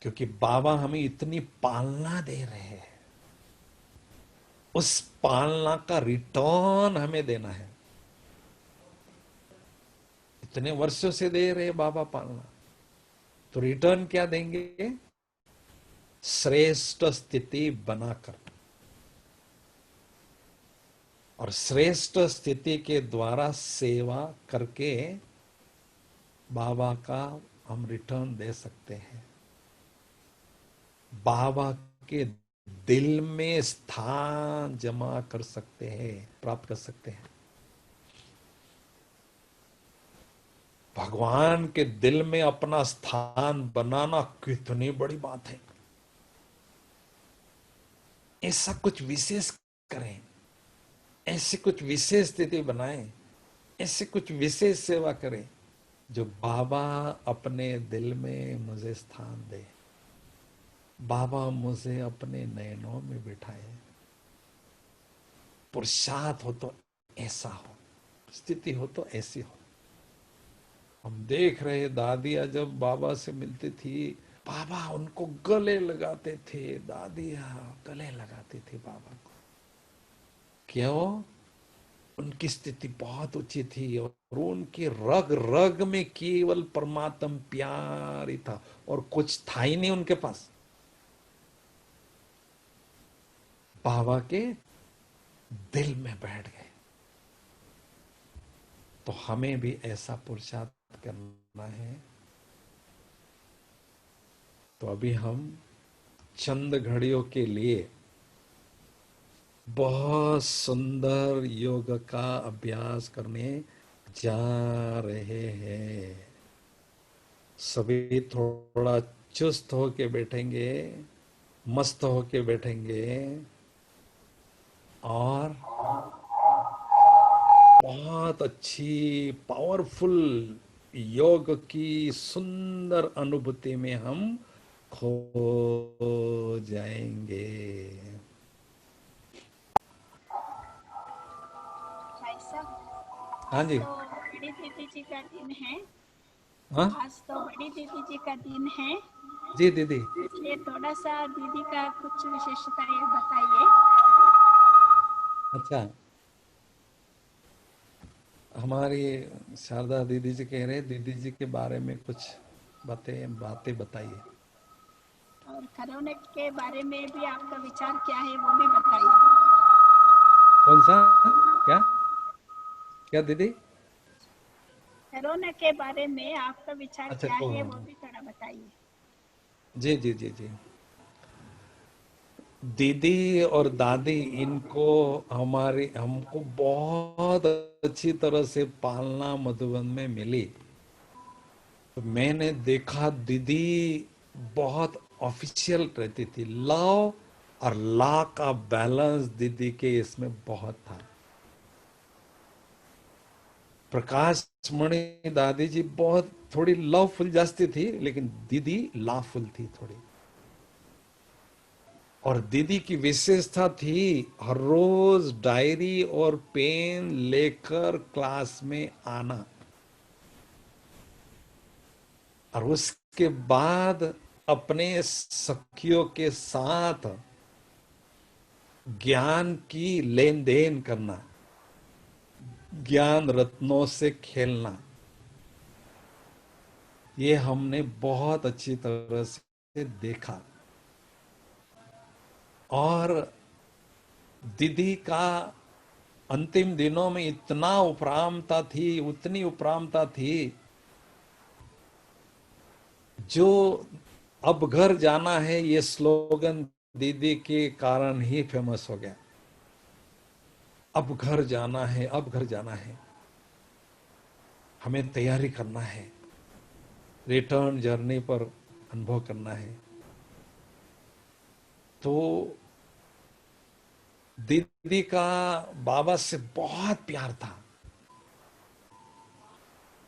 क्योंकि बाबा हमें इतनी पालना दे रहे हैं, उस पालना का रिटर्न हमें देना है। इतने वर्षों से दे रहे बाबा पालना, तो रिटर्न क्या देंगे? श्रेष्ठ स्थिति बनाकर। और श्रेष्ठ स्थिति के द्वारा सेवा करके बाबा का हम रिटर्न दे सकते हैं, बाबा के दिल में स्थान जमा कर सकते हैं, प्राप्त कर सकते हैं। भगवान के दिल में अपना स्थान बनाना कितनी बड़ी बात है। ऐसा कुछ विशेष करें, ऐसी कुछ विशेष स्थिति बनाएं, ऐसी कुछ विशेष सेवा करें जो बाबा अपने दिल में मुझे स्थान दे, बाबा मुझे अपने नयनों में बिठाए। पुरुषार्थ हो तो ऐसा हो, स्थिति हो तो ऐसी हो। हम देख रहे दादियां जब बाबा से मिलती थी, बाबा उनको गले लगाते थे, दादियां गले लगाती थी बाबा को। क्यों? उनकी स्थिति बहुत ऊंची थी और उनकी रग रग में केवल परमात्म प्यार ही था और कुछ था ही नहीं उनके पास। बाबा के दिल में बैठ गए। तो हमें भी ऐसा पुरुषार्थ करना है। तो अभी हम चंद घड़ियों के लिए बहुत सुंदर योग का अभ्यास करने जा रहे हैं। सभी थोड़ा चुस्त होके बैठेंगे, मस्त होके बैठेंगे और बहुत अच्छी पावरफुल योग की सुंदर अनुभूति में हम खो जाएंगे। भाई साहब, हाँ आज जी। तो बड़ी दीदी जी का दिन है। हाँ आज तो बड़ी दीदी जी का दिन है, जी दीदी। इसलिए थोड़ा सा दीदी का कुछ विशेषताएं बताइए। अच्छा, हमारी शारदा दीदी जी कह रहे दीदी जी के बारे में कुछ बातें बताइए। और कोरोना के बारे में भी आपका विचार क्या है, वो भी बताइए। कौन सा? क्या क्या दीदी? कोरोना के बारे में आपका विचार अच्छा क्या को है, वो भी थोड़ा बताइए। जी जी जी जी। दीदी और दादी इनको हमको बहुत अच्छी तरह से पालना मधुबन में मिली। तो मैंने देखा दीदी बहुत ऑफिशियल रहती थी। लव और लॉ का बैलेंस दीदी के इसमें बहुत था। प्रकाश मणि दादी जी बहुत थोड़ी लवफुल जास्ती थी, लेकिन दीदी लॉफुल थी थोड़ी। और दीदी की विशेषता थी हर रोज डायरी और पेन लेकर क्लास में आना और उसके बाद अपने सखियों के साथ ज्ञान की लेन देन करना, ज्ञान रत्नों से खेलना। ये हमने बहुत अच्छी तरह से देखा। और दीदी का अंतिम दिनों में इतना उपरामता थी, उतनी उपरामता थी, जो अब घर जाना है ये स्लोगन दीदी के कारण ही फेमस हो गया। अब घर जाना है, अब घर जाना है, हमें तैयारी करना है, रिटर्न जर्नी पर अनुभव करना है। तो दीदी का बाबा से बहुत प्यार था।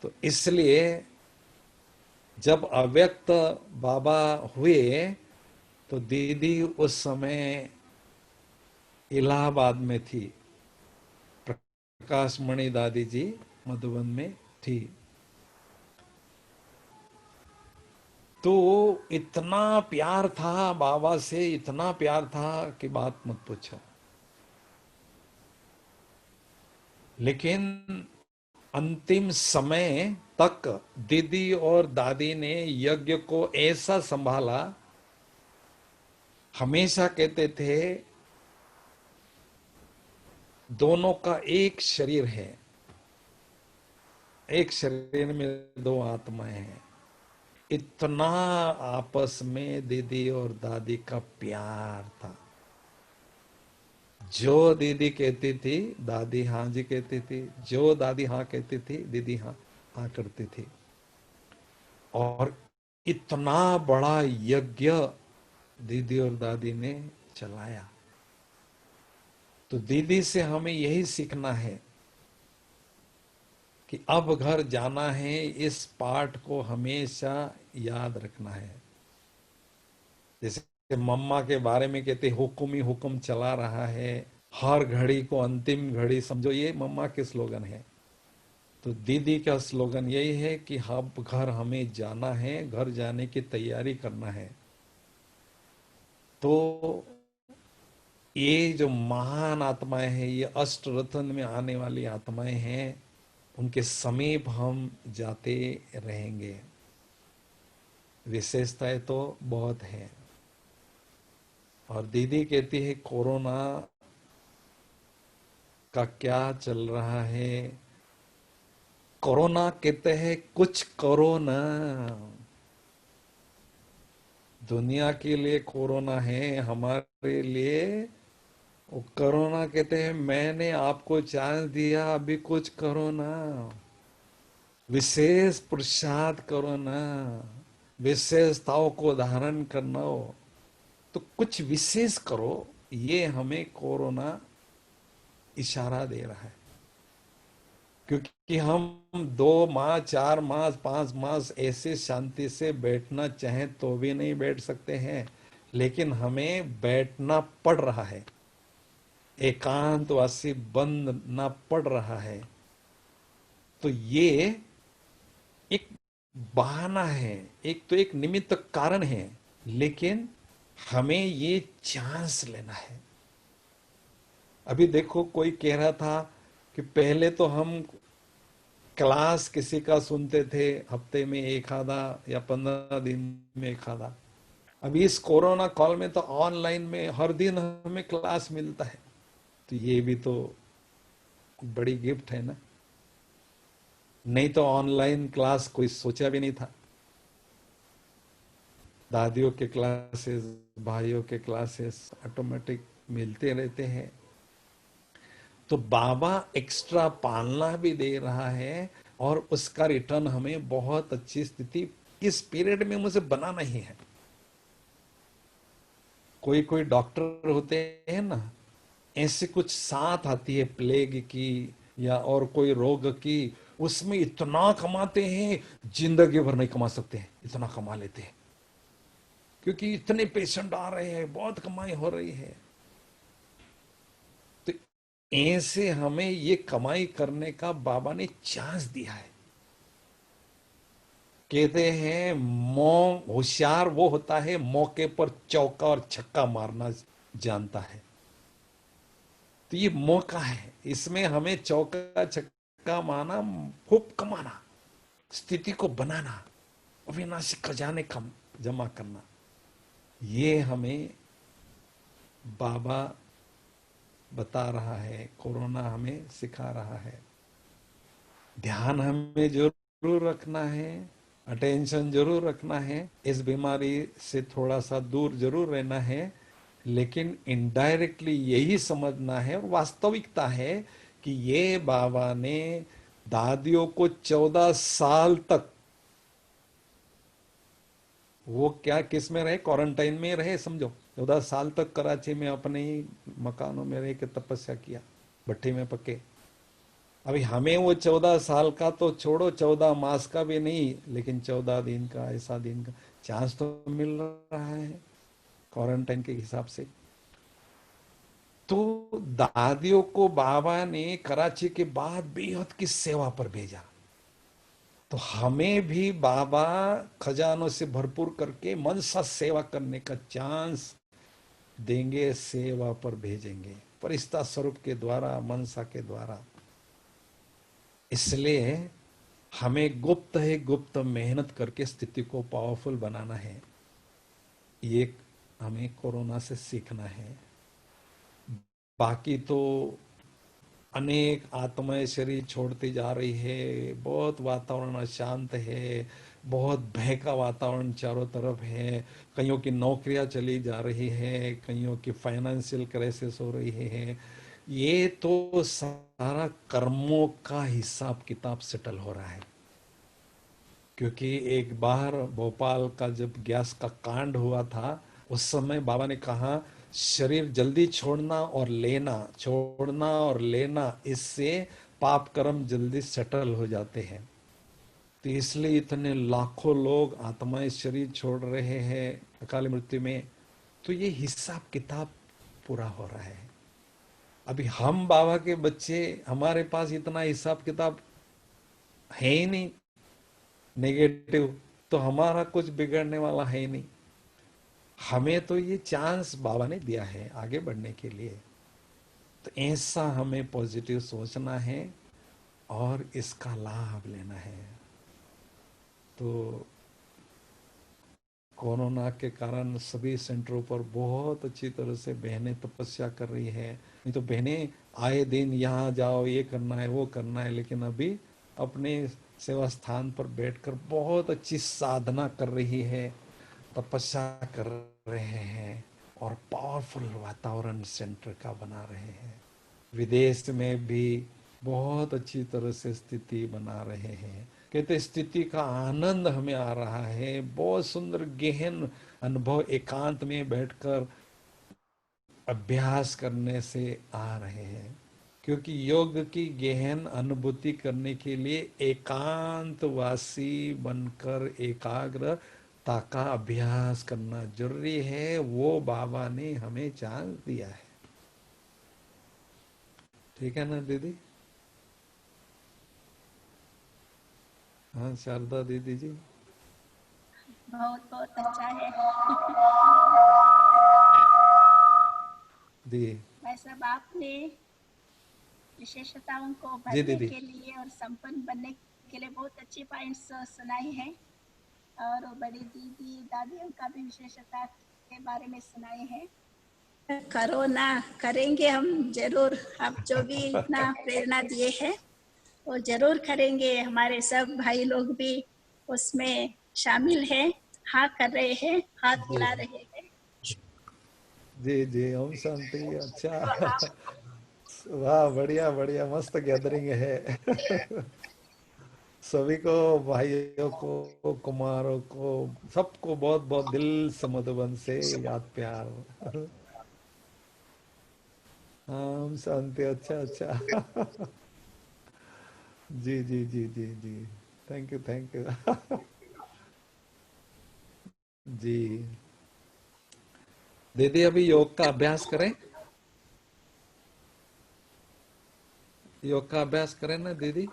तो इसलिए जब अव्यक्त बाबा हुए तो दीदी उस समय इलाहाबाद में थी, प्रकाश मणि दादी जी मधुबन में थी। तो इतना प्यार था बाबा से, इतना प्यार था कि बात मत पूछो। लेकिन अंतिम समय तक दीदी और दादी ने यज्ञ को ऐसा संभाला, हमेशा कहते थे दोनों का एक शरीर है, एक शरीर में दो आत्माएं हैं। इतना आपस में दीदी और दादी का प्यार था। जो दीदी कहती थी दादी हाँ जी कहती थी, जो दादी हाँ कहती थी दीदी हाँ हाँ करती थी। और इतना बड़ा यज्ञ दीदी और दादी ने चलाया। तो दीदी से हमें यही सीखना है कि अब घर जाना है, इस पाठ को हमेशा याद रखना है। जैसे मम्मा के बारे में कहते हुक्म ही हुक्म चला रहा है, हर घड़ी को अंतिम घड़ी समझो, ये मम्मा के स्लोगन है। तो दीदी का स्लोगन यही है कि अब घर हमें जाना है, घर जाने की तैयारी करना है। तो ये जो महान आत्माएं हैं, ये अष्ट रत्न में आने वाली आत्माएं हैं, उनके समीप हम जाते रहेंगे। विशेषताएं तो बहुत है। और दीदी कहती है कोरोना का क्या चल रहा है, कोरोना कहते हैं कुछ करो ना। दुनिया के लिए कोरोना है, हमारे लिए वो कोरोना कहते हैं मैंने आपको चांस दिया, अभी कुछ करो ना, विशेष पुरुषार्थ करो ना, विशेषताओं को धारण करना हो तो कुछ विशेष करो। ये हमें कोरोना इशारा दे रहा है। क्योंकि हम 2 माह 4 माह 5 माह ऐसे शांति से बैठना चाहें तो भी नहीं बैठ सकते हैं, लेकिन हमें बैठना पड़ रहा है, एकांतवासी बनना पड़ रहा है। तो ये एक बहाना है, एक तो एक निमित्त कारण है, लेकिन हमें ये चांस लेना है। अभी देखो कोई कह रहा था कि पहले तो हम क्लास किसी का सुनते थे हफ्ते में एक आधा या 15 दिन में एक आधा। अभी इस कोरोना कॉल में तो ऑनलाइन में हर दिन हमें क्लास मिलता है। तो ये भी तो बड़ी गिफ्ट है ना। नहीं तो ऑनलाइन क्लास कोई सोचा भी नहीं था। दादियों के क्लासेस, भाइयों के क्लासेस ऑटोमेटिक मिलते रहते हैं। तो बाबा एक्स्ट्रा पालना भी दे रहा है और उसका रिटर्न हमें बहुत अच्छी स्थिति इस पीरियड में मुझे बनाना ही है। कोई कोई डॉक्टर होते हैं ना, ऐसे कुछ साथ आती है प्लेग की या और कोई रोग की, उसमें इतना कमाते हैं जिंदगी भर नहीं कमा सकते हैं, इतना कमा लेते हैं क्योंकि इतने पेशेंट आ रहे हैं, बहुत कमाई हो रही है। तो ऐसे हमें ये कमाई करने का बाबा ने चांस दिया है। कहते हैं होशियार वो होता है मौके पर चौका और छक्का मारना जानता है। तो ये मौका है, इसमें हमें चौका छक्का मारना, खूब कमाना, स्थिति को बनाना, अविनाशी खजाने कम जमा करना, ये हमें बाबा बता रहा है, कोरोना हमें सिखा रहा है। ध्यान हमें जरूर रखना है, अटेंशन जरूर रखना है, इस बीमारी से थोड़ा सा दूर जरूर रहना है, लेकिन इनडायरेक्टली यही समझना है और वास्तविकता है कि ये बाबा ने दादियों को 14 साल तक वो क्या किस में रहे, क्वारंटाइन में रहे, समझो 14 साल तक कराची में अपने ही मकानों में रह के तपस्या किया, भट्टी में पके। अभी हमें वो 14 साल का तो छोड़ो, 14 मास का भी नहीं, लेकिन 14 दिन का, ऐसा दिन का चांस तो मिल रहा है क्वारंटाइन के हिसाब से। तो दादियों को बाबा ने कराची के बाद बेहद की सेवा पर भेजा। तो हमें भी बाबा खजानों से भरपूर करके मनसा सेवा करने का चांस देंगे, सेवा पर भेजेंगे, परिस्ता स्वरूप के द्वारा, मनसा के द्वारा। इसलिए हमें गुप्त मेहनत करके स्थिति को पावरफुल बनाना है। ये हमें कोरोना से सीखना है। बाकी तो अनेक आत्माएं शरीर छोड़ती जा रही है, बहुत वातावरण अशांत है, बहुत भय का वातावरण चारों तरफ है, कईयों की नौकरियां चली जा रही है, कईयों की फाइनेंशियल क्राइसिस हो रही है। ये तो सारा कर्मों का हिसाब किताब सेटल हो रहा है। क्योंकि एक बार भोपाल का जब गैस का कांड हुआ था, उस समय बाबा ने कहा शरीर जल्दी छोड़ना और लेना, इससे पाप कर्म जल्दी सेटल हो जाते हैं। तो इसलिए इतने लाखों लोग आत्माएं शरीर छोड़ रहे हैं अकाल मृत्यु में। तो ये हिसाब किताब पूरा हो रहा है। अभी हम बाबा के बच्चे, हमारे पास इतना हिसाब किताब है ही नहीं नेगेटिव, तो हमारा कुछ बिगड़ने वाला है ही नहीं। हमें तो ये चांस बाबा ने दिया है आगे बढ़ने के लिए। तो ऐसा हमें पॉजिटिव सोचना है और इसका लाभ लेना है। तो कोरोना के कारण सभी सेंटरों पर बहुत अच्छी तरह से बहनें तपस्या कर रही है। नहीं तो बहनें आए दिन यहाँ जाओ, ये करना है, वो करना है, लेकिन अभी अपने सेवा स्थान पर बैठकर बहुत अच्छी साधना कर रही है, तपस्या कर रहे हैं और पावरफुल वातावरण सेंटर का बना रहे हैं। विदेश में भी बहुत अच्छी तरह से स्थिति बना रहे हैं। कहते स्थिति का आनंद हमें आ रहा है, बहुत सुंदर गहन अनुभव एकांत में बैठकर अभ्यास करने से आ रहे हैं। क्योंकि योग की गहन अनुभूति करने के लिए एकांतवासी बनकर एकाग्रता का अभ्यास करना जरूरी है। वो बाबा ने हमें चांस दिया है। ठीक है ना दीदी? हाँ शारदा दीदी जी। बहुत बहुत अच्छा है दी भाई साहब। आपने विशेषताओं को जी भरने दीदी। के लिए और संपन्न बनने के लिए बहुत अच्छी पॉइंट्स सुनाई है। और बड़ी दीदी दादियों का भी विशेषता के बारे में सुनाए हैं। करो ना, करेंगे हम जरूर। आप जो भी इतना प्रेरणा दिए हैं वो जरूर करेंगे। हमारे सब भाई लोग भी उसमें शामिल हैं, हाँ कर रहे हैं, हाथ जी हिला रहे हैं। जी जी, ओम शांति। तो अच्छा। आप वाह, बढ़िया बढ़िया, मस्त गैदरिंग है। सभी को, भाइयों को, कुमारों को, सबको बहुत बहुत दिल से मधुबन से याद प्यार। हाँ, ओम शांति। अच्छा अच्छा। जी जी जी जी जी। Thank you thank you. जी दीदी, अभी योग का अभ्यास करें, योग का अभ्यास करें ना दीदी?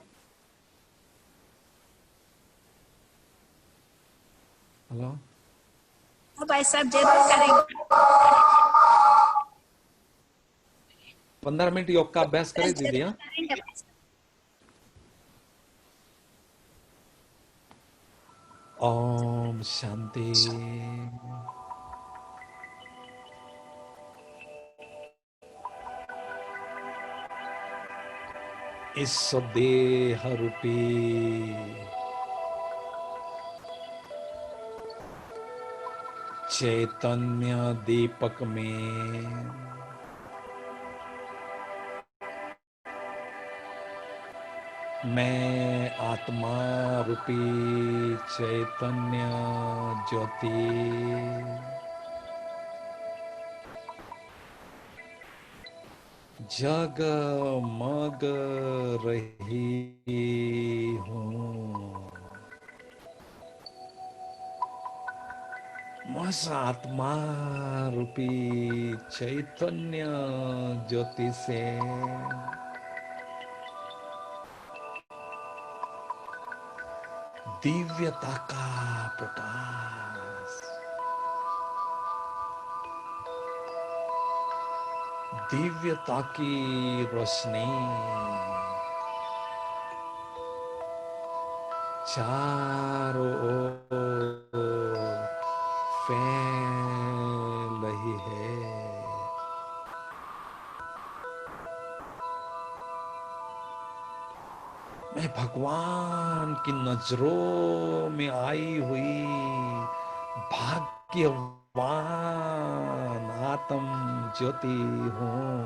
हेलो। भाई साहब जरूर करेंगे। 15 मिनट योग का अभ्यास करें दीदी। जरूर हाँ, करेंगे भाई साहब। ओम शांति। इस देह रूपी चैतन्य दीपक में मैं आत्मा रूपी चैतन्य ज्योति जगमग रही हूँ। उस आत्मा रूपी चैतन्य ज्योति से दिव्यता का प्रकाश, दिव्यता की रोशनी चारों ओर फैल रही है। मैं भगवान की नजरों में आई हुई भाग्यवान आत्म ज्योति हूं।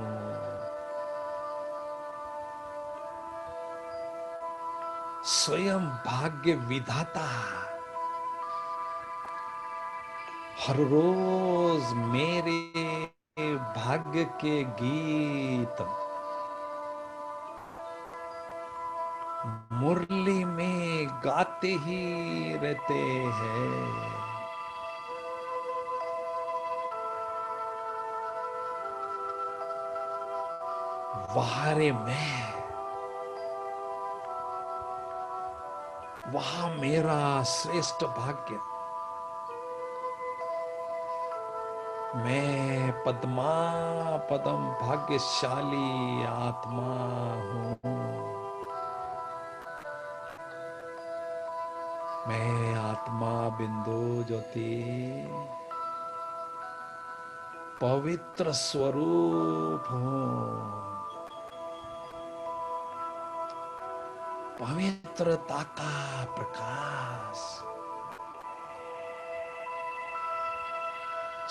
स्वयं भाग्य विधाता हर रोज मेरे भाग्य के गीत मुरली में गाते ही रहते हैं। वहारे मैं, वहां मेरा श्रेष्ठ भाग्य। मैं पद्मा पदम भाग्यशाली आत्मा हूं। मैं आत्मा बिंदु ज्योति पवित्र स्वरूप हूं। पवित्रता का प्रकाश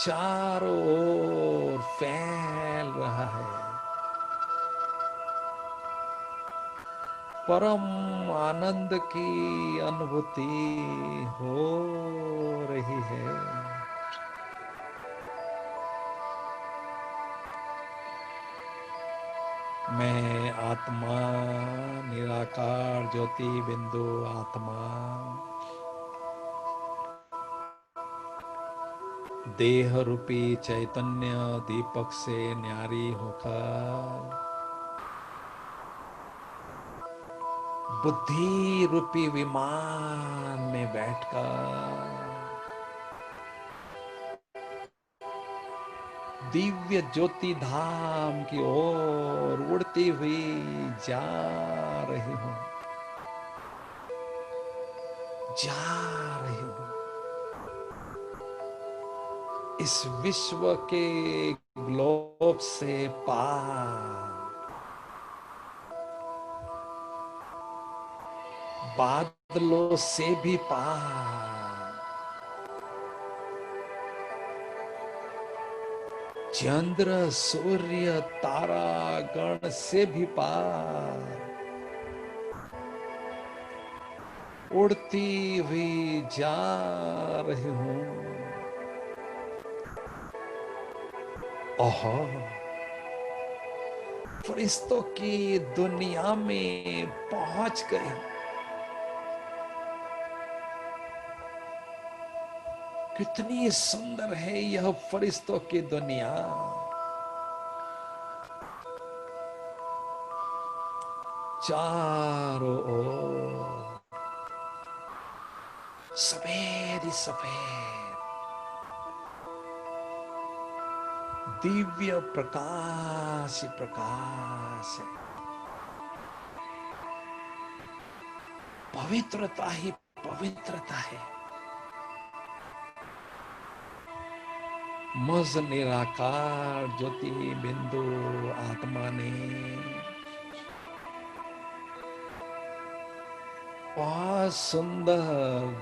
चारों ओर फैल रहा है। परम आनंद की अनुभूति हो रही है। मैं आत्मा निराकार ज्योति बिंदु आत्मा देह रूपी चैतन्य दीपक से न्यारी होकर बुद्धि रूपी विमान में बैठकर दिव्य ज्योति धाम की ओर उड़ती हुई जा रही हूं, जा रही हूं। इस विश्व के ग्लोब से पार, बादलों से भी पार, चंद्र सूर्य तारा गण से भी पार उड़ती हुई जा रही हूं। ओहो, फरिश्तों की दुनिया में पहुंच गए। कितनी सुंदर है यह फरिश्तों की दुनिया। चारों ओर सफेद ही सफेद दिव्य प्रकाश ही प्रकाश है। पवित्रता ही पवित्रता है। मज निराकार ज्योति बिंदु आत्मा ने बहुत सुंदर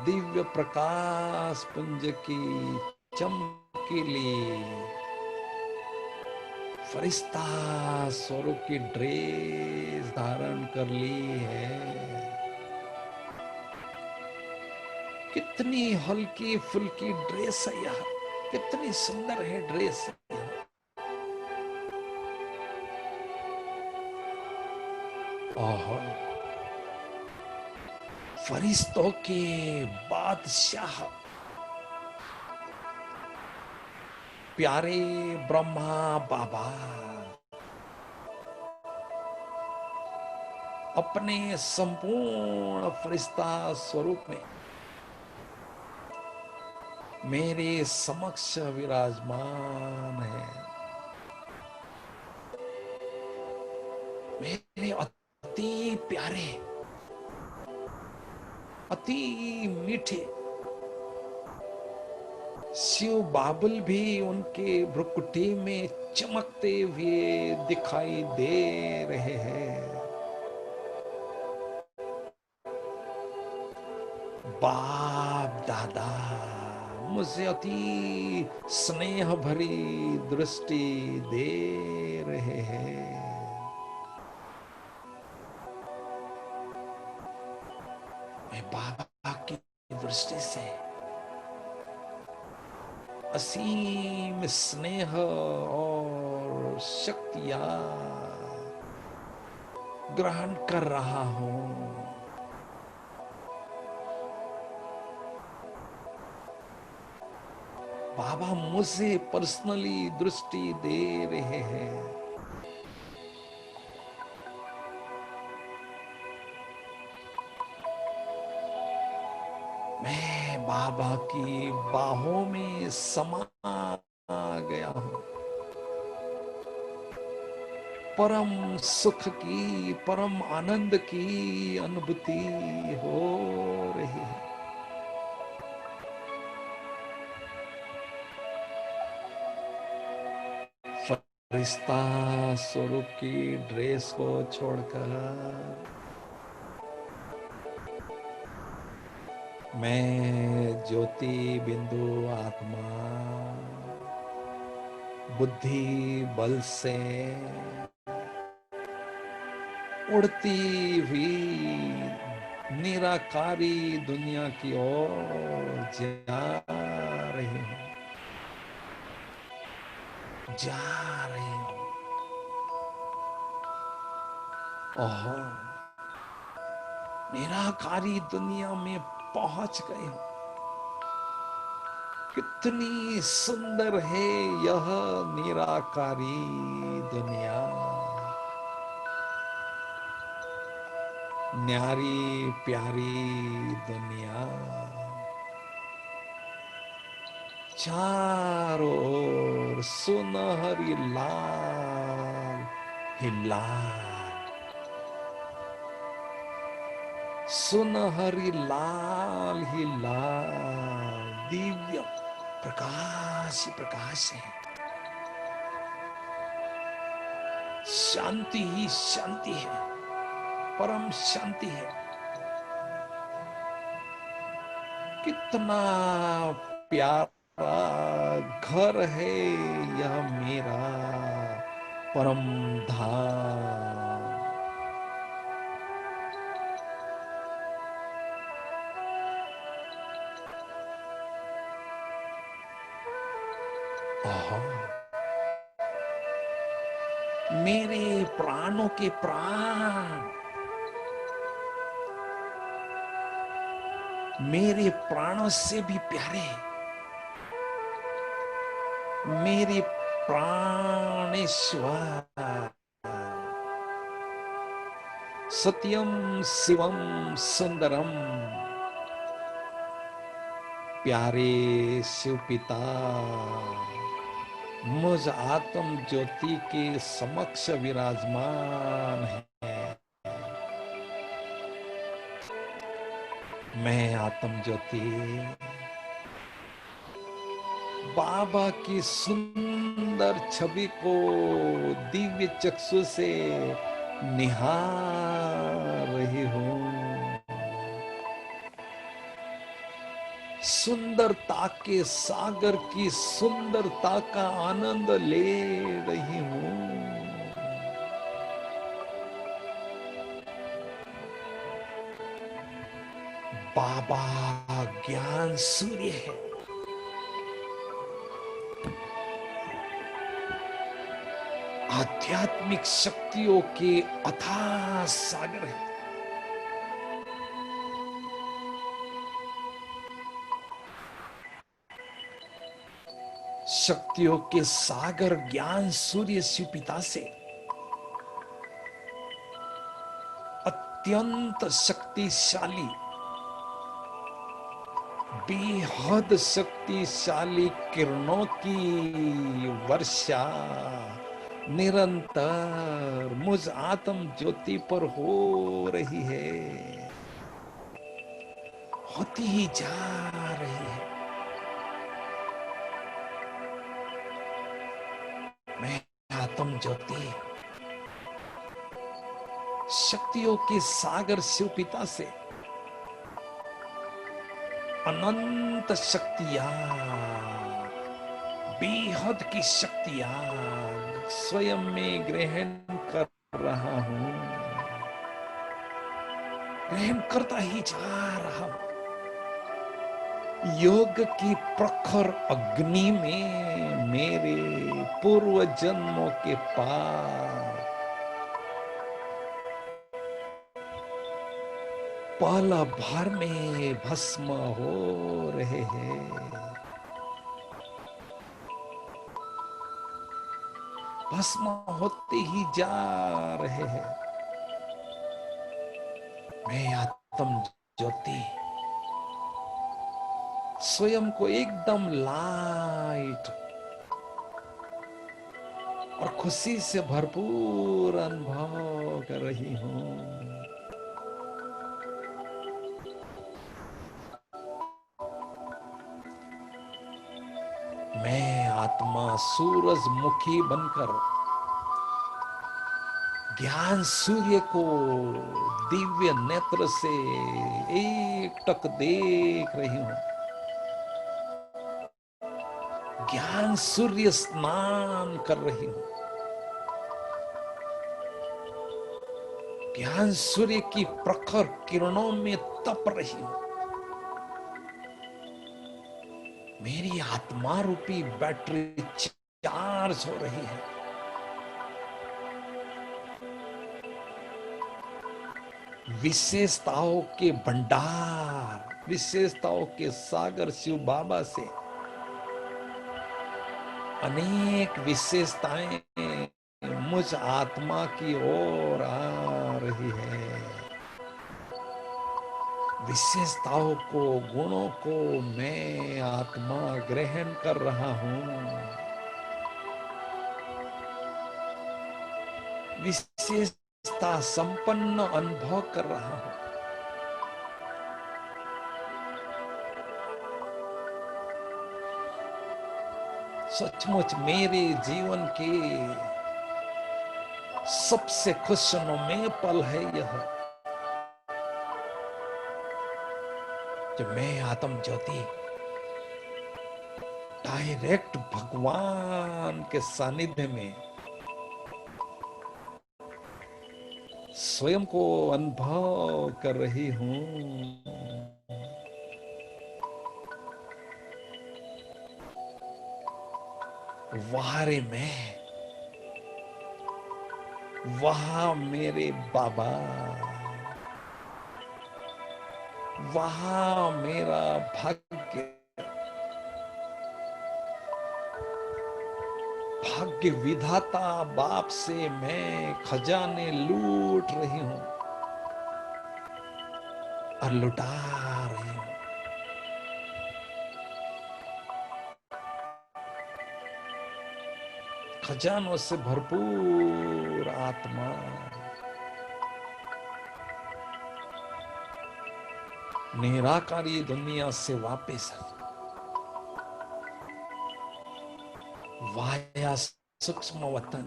दिव्य प्रकाश पुंज की चमकीली फरिश्ता स्वरूप की ड्रेस धारण कर ली है। कितनी हल्की फुल्की ड्रेस है यह, कितनी सुंदर है ड्रेस। ओहो, फरिश्तों के बादशाह प्यारे ब्रह्मा बाबा अपने संपूर्ण फरिश्ता स्वरूप में मेरे समक्ष विराजमान है। मेरे अति प्यारे, अति मीठे शिव बाबुल भी उनके भ्रुकुटी में चमकते हुए दिखाई दे रहे हैं। बाप दादा मुझे अति स्नेह भरी दृष्टि दे रहे हैं। मैं बाबा की दृष्टि से असीम स्नेह और शक्तियां ग्रहण कर रहा हूं। बाबा मुझे पर्सनली दृष्टि दे रहे हैं। मैं बाबा की बाहों में समा गया हूं। परम सुख की, परम आनंद की अनुभूति हो रही है। फरिश्ता स्वरूप की ड्रेस को छोड़कर मैं ज्योति बिंदु आत्मा बुद्धि बल से उड़ती हुई निराकारी दुनिया की ओर जा रही हूं, जा रही हूं। ओहो, निराकारी दुनिया में पहुंच गए हूं। कितनी सुंदर है यह निराकारी दुनिया। न्यारी प्यारी दुनिया। चारों ओर सुनहरी लाल ही लाल, सुनहरी लाल ही लाल दिव्य प्रकाश ही प्रकाश है। शांति ही शांति है, परम शांति है। कितना प्यारा घर है यह मेरा परम धाम। ओहो, मेरे प्राणों के प्राण, मेरे प्राणों से भी प्यारे, मेरे प्राणेश्वर सत्यम शिवम सुंदरम प्यारे शिव पिता मुझ आत्म ज्योति के समक्ष विराजमान है। मैं आत्म ज्योति बाबा की सुंदर छवि को दिव्य चक्षु से निहार रही हूं। सुंदरता के सागर की सुंदरता का आनंद ले रही हूं। बाबा ज्ञान सूर्य है। आध्यात्मिक शक्तियों के अथाह सागर है। शक्तियों के सागर ज्ञान सूर्य शिव पिता से अत्यंत शक्तिशाली, बेहद शक्तिशाली किरणों की वर्षा निरंतर मुझ आत्म ज्योति पर हो रही है, होती ही जा रही है। मैं आत्म ज्योति शक्तियों के सागर शिव पिता से अनंत शक्तियां, बेहद की शक्तियां स्वयं में ग्रहण कर रहा हूं, ग्रहण करता ही जा रहा हूं। योग की प्रखर अग्नि में मेरे पूर्व जन्मों के पाप पल भर में भस्म हो रहे हैं, भस्म होते ही जा रहे हैं। मैं आत्म ज्योति स्वयं को एकदम लाइट और खुशी से भरपूर अनुभव कर रही हूं। मैं आत्मा सूरजमुखी बनकर ज्ञान सूर्य को दिव्य नेत्र से एकटक देख रही हूं। ज्ञान सूर्य स्नान कर रही हूं। ज्ञान सूर्य की प्रखर किरणों में तप रही हूं। मेरी आत्मा रूपी बैटरी चार्ज हो रही है। विशेषताओं के भंडार, विशेषताओं के सागर शिव बाबा से अनेक विशेषताएं मुझ आत्मा की ओर आ रही है। विशेषताओं को, गुणों को मैं आत्मा ग्रहण कर रहा हूं। विशेषता संपन्न अनुभव कर रहा हूं। सचमुच मेरे जीवन के सबसे खुशनुमा पल है यह, जो मैं आत्म ज्योति डायरेक्ट भगवान के सानिध्य में स्वयं को अनुभव कर रही हूं। वारे में वहां मेरे बाबा, वहां मेरा भाग्य, भाग्य विधाता बाप से मैं खजाने लूट रही हूं और लुटा रही हूं। खजानों से भरपूर आत्मा निराकारी दुनिया से वापस वाया सूक्ष्म वतन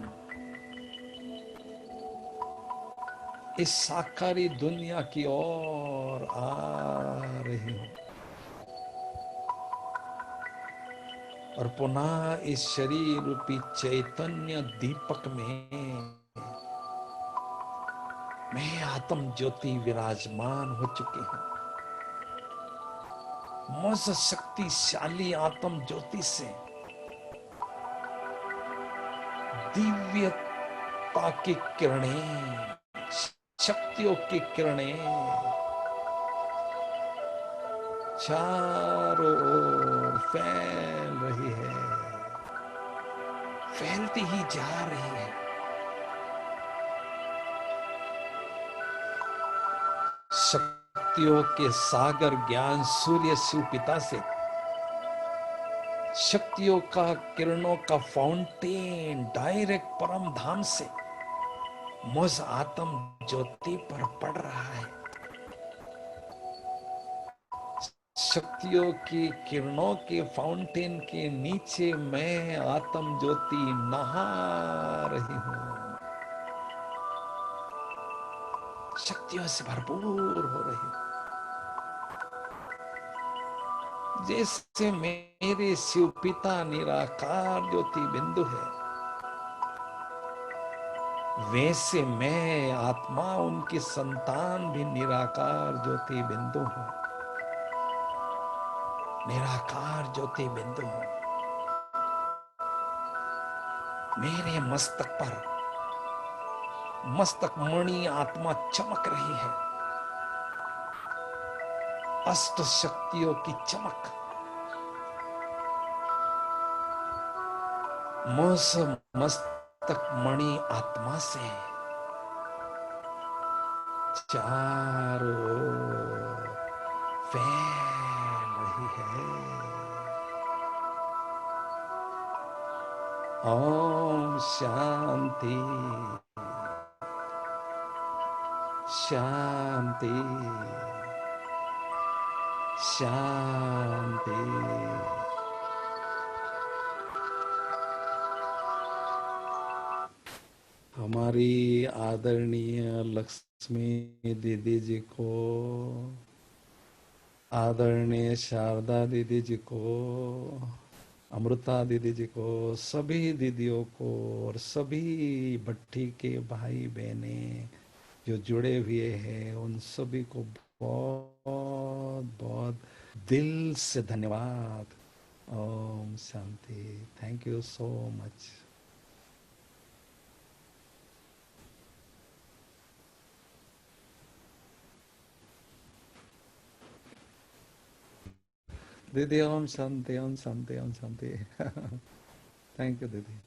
इस साकारी दुनिया की ओर आ रही हूं और पुनः इस शरीर रूपी चैतन्य दीपक में मैं आत्म ज्योति विराजमान हो चुकी हूं। मुझ शक्तिशाली आत्म ज्योति से दिव्यता की किरणें, शक्तियों की किरणें चारों ओर फैल रही है, फैलती ही जा रही है। शक्तियों के सागर ज्ञान सूर्य शिव पिता से शक्तियों का, किरणों का फाउंटेन डायरेक्ट परम धाम से मुझ आत्म ज्योति पर पड़ रहा है। शक्तियों की किरणों के फाउंटेन के नीचे मैं आत्म ज्योति नहा रही हूं, शक्तियों से भरपूर हो रही हूं। जैसे मेरे शिव पिता निराकार ज्योति बिंदु है, वैसे मैं आत्मा उनकी संतान भी निराकार ज्योति बिंदु हूं, निराकार ज्योति बिंदु हूं। मेरे मस्तक पर मस्तक मणि आत्मा चमक रही है, अष्ट शक्तियों की चमक। मुझ मस्तक मणि आत्मा से चारों ओर फैल रही है। ओम शांति शांति शांति। हमारी आदरणीय लक्ष्मी दीदी जी को, आदरणीय शारदा दीदी जी को, अमृता दीदी जी को, सभी दीदियों को और सभी भट्टी के भाई बहने जो जुड़े हुए हैं, उन सभी को बहुत बहुत दिल से धन्यवाद। ओम शांति। Thank you so much. दीदी ओम शांति, ओम शांति, ओम शांति। थैंक यू दीदी।